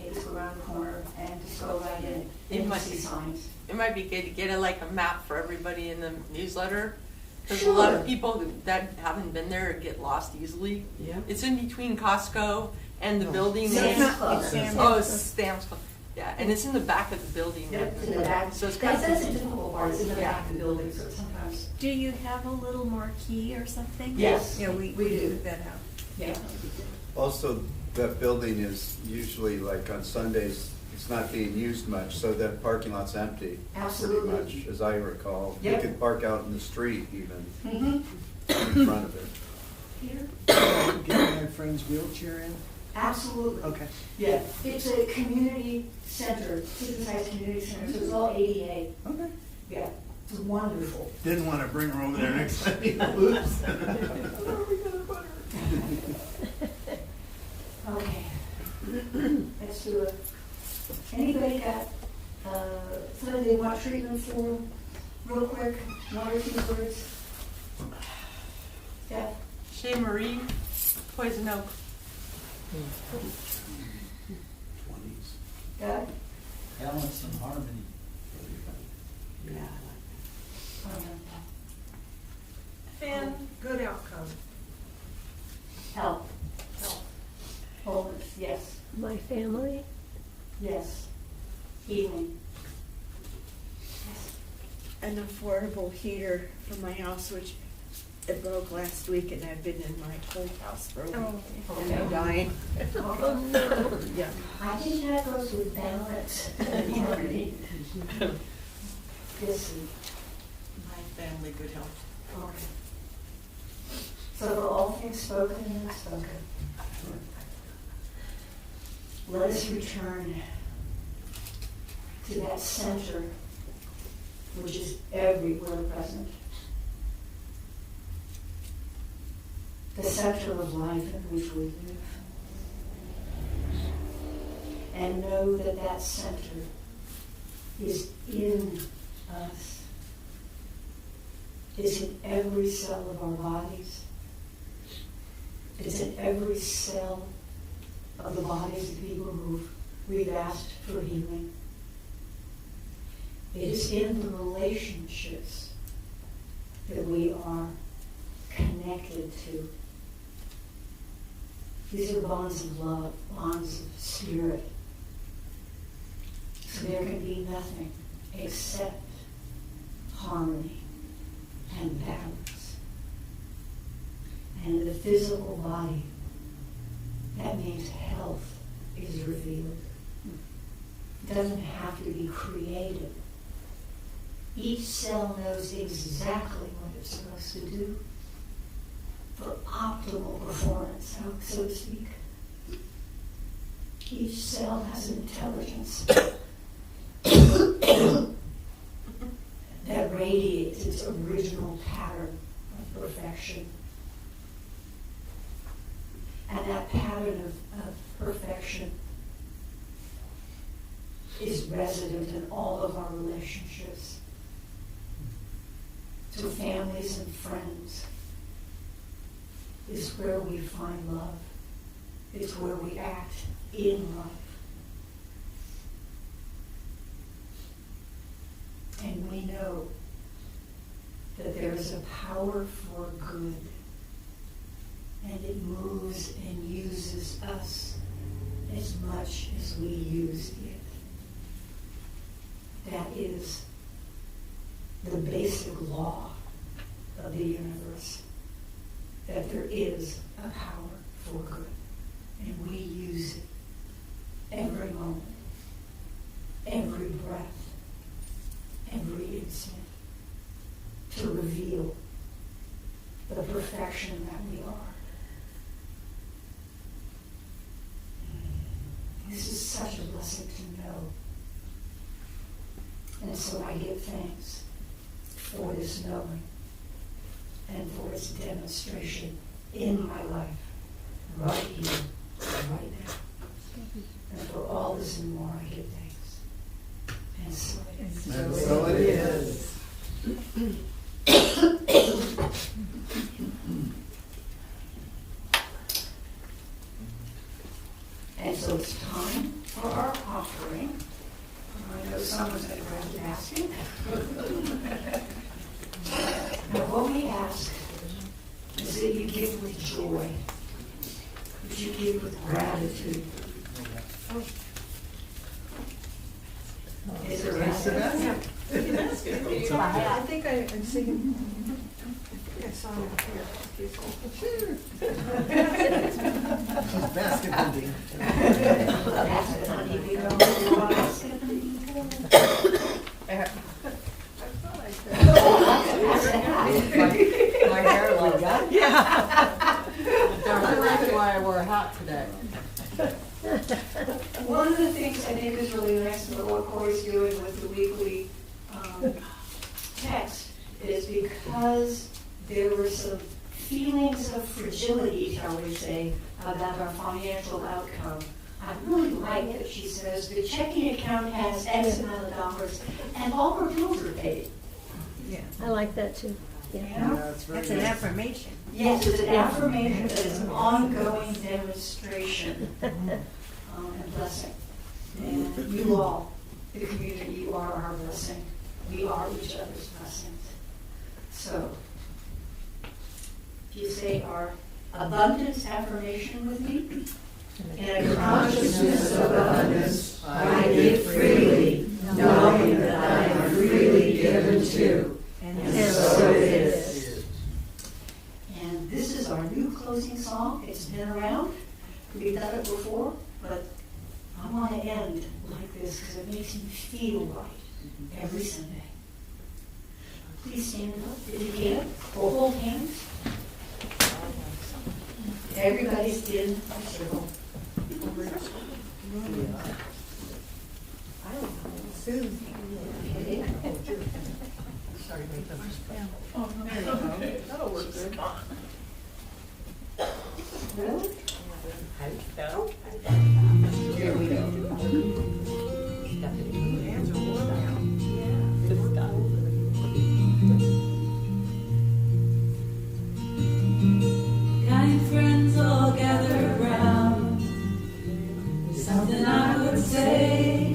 B: Okay, just go around the corner and just go right in,
M: It
B: and you
M: might
B: see
M: be-
B: signs.
M: It might be good to get a map for everybody in the newsletter, because a lot of
B: Sure.
M: people that haven't been there get lost easily.
E: Yeah.
M: It's in between Costco and the building.
B: Sam's
M: and-
B: Club.
M: Oh, it's Sam's Club. Yeah, and it's in the back of the building.
B: Yep, it's in the back.
M: So it's kind
B: That's
M: of.
B: the difficult part, it's in the back of the building, so sometimes,
E: Do you have a little marquee or something?
B: Yes,
E: Yeah, we
B: we do.
E: put that out.
B: yeah.
D: Also, that building is usually, like on Sundays, it's not being used much, so that parking lot's empty.
B: Absolutely.
D: Pretty much, as I recall. You
B: Yep.
D: could park out in the street even,
B: Mm-hmm.
D: in front of it.
B: Here?
N: Get my friend's wheelchair in?
B: Absolutely.
N: Okay.
B: Yeah, it's a community center, citizen-sized community center, so it's all ADA.
N: Okay.
B: Yeah, it's wonderful.
N: Didn't want to bring her over there next time. Oops.
B: Okay. Let's do it. Anybody got, something they want treatment for, real quick, one or two words? Yeah,
M: Chez Marie, Poison Oak.
N: 20s.
B: got it?
N: Balance and harmony.
A: Yeah.
J: Finn, good outcome.
B: Help. Help. Wholeness, yes,
L: My family,
B: yes. Healing. Yes.
E: An affordable heater for my house, which it broke last week, and I've been in my whole house for a week. And I'm dying.
L: oh no.
E: Yeah.
B: I think that goes with balance and harmony. Yes,
M: My family, good health.
B: okay. So for all things spoken and unspoken, let us return to that center which is everywhere present. The center of life in which we live. And know that that center is in us. It's in every cell of our bodies. It's in every cell of the bodies of people who we've asked for healing. It is in the relationships that we are connected to. These are bonds of love, bonds of spirit. So there can be nothing except harmony and balance. And in the physical body, that means health is revealed. It doesn't have to be created. Each cell knows exactly what it's supposed to do for optimal performance, so to speak. Each cell has intelligence that radiates its original pattern of perfection. And that pattern of perfection is resident in all of our relationships. To families and friends is where we find love. It's where we act in love. And we know that there is a power for good, and it moves and uses us as much as we use it. That is the basic law of the universe, that there is a power for good, and we use it every moment, every breath, every instant, to reveal the perfection that we are. This is such a blessing to know. And so I give thanks for this knowing and for its demonstration in my life, right here, right now. And for all this and more, I give thanks. And so it is.
N: And so it is.
B: And so it's time for our offering. I know someone's going to grab the basket. Now, what we ask is that you give with joy, that you give with gratitude. Is there a basket?
E: I think I'm singing. I saw it up here.
N: She's basket hunting.
B: Basket hunting, we don't do basket hunting.
K: My hair looks up. Yeah. That's why I wore a hat today.
B: One of the things I think is really nice about what Corey's doing with the weekly text is because there were some feelings of fragility, shall we say, about our financial outcome. I really like that she says the checking account has X amount of dollars and all our bills are paid.
L: Yeah. I like that too. Yeah.
B: You know?
J: That's an affirmation.
B: Yes, it's an affirmation, but it's an ongoing demonstration and blessing. And you all, the community, you are our blessing. We are each other's blessings. So, if you say our abundance affirmation with me, in a consciousness of abundance, I give freely, knowing that I am freely given to, and so it is. And this is our new closing song. It's been around. We've done it before, but I want to end like this because it makes me feel right every Sunday. Please stand up if you can, or hold hands. Everybody's in a circle.
E: I don't know. Susie.
B: Okay.
J: Sorry, wait,
E: Oh, there you go. That'll work good.
B: Really?
K: Here we go.
J: hands are warm now.
C: Kind friends all gather around. Something I would say.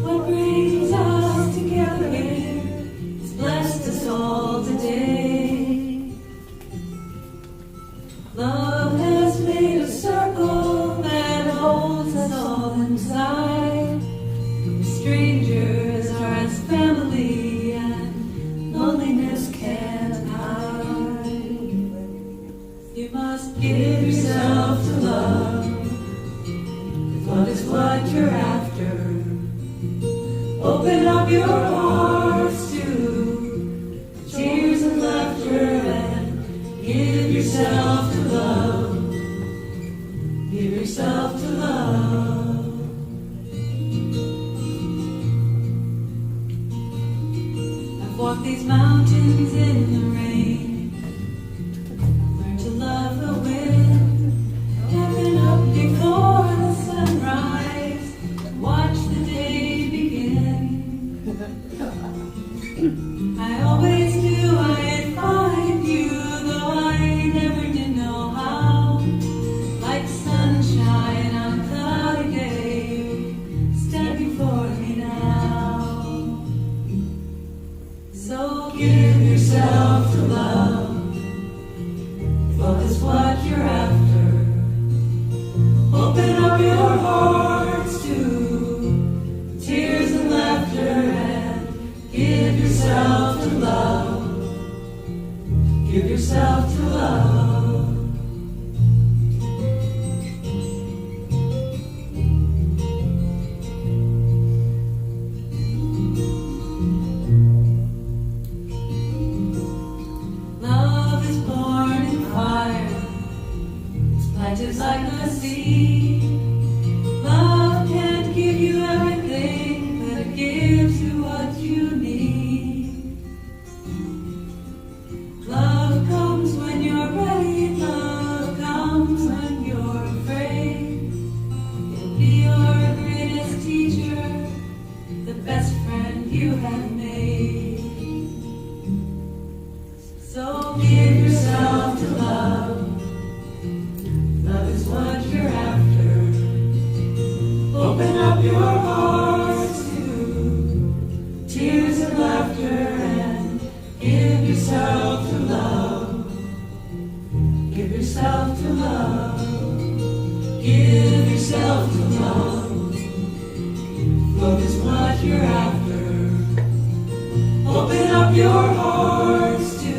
C: What brings us together has blessed us all today. Love has made a circle that holds us all inside. Strangers are as family, and loneliness can't hide. You must give yourself to love, if love is what you're after. Open up your hearts to tears and laughter, and give yourself to love. Give yourself to love. I've walked these mountains in the rain, learned to love the wind, stepping up before the sunrise, watch the day begin. I always knew I'd find you, though I never did know how. Like sunshine on a cloudy day, stand before me now. yourself to love. Love is what you're after. Open up your hearts to tears and laughter and give yourself to love. Give yourself to love. Love is born in fire. It's planted like a seed. Love can't give you everything, but it gives you what you need. Love comes when you're ready. Love comes when you're afraid. It'll be your greatest teacher, the best friend you have made. So give yourself to love. Love is what you're after. Open up your hearts to tears and laughter and give yourself to love. Give yourself to love. Give yourself to love. Love is what you're after. Open up your hearts to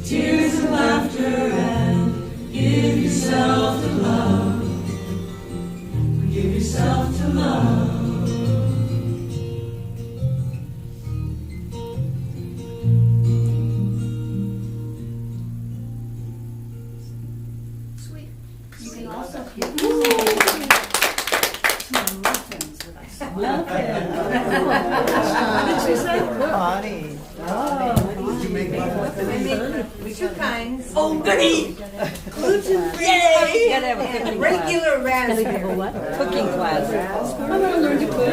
C: tears and laughter and give yourself to love. Give yourself to love.
J: Sweet.
B: You can also keep some muffins with us.
K: Bonnie.
N: Did you make muffins?
G: Two kinds.
M: Oh, goody!
G: Gluten-free.
M: Gotta have a cooking class.
G: Regular raspberry.
F: What?
M: Cooking class.
F: I'm gonna learn to cook.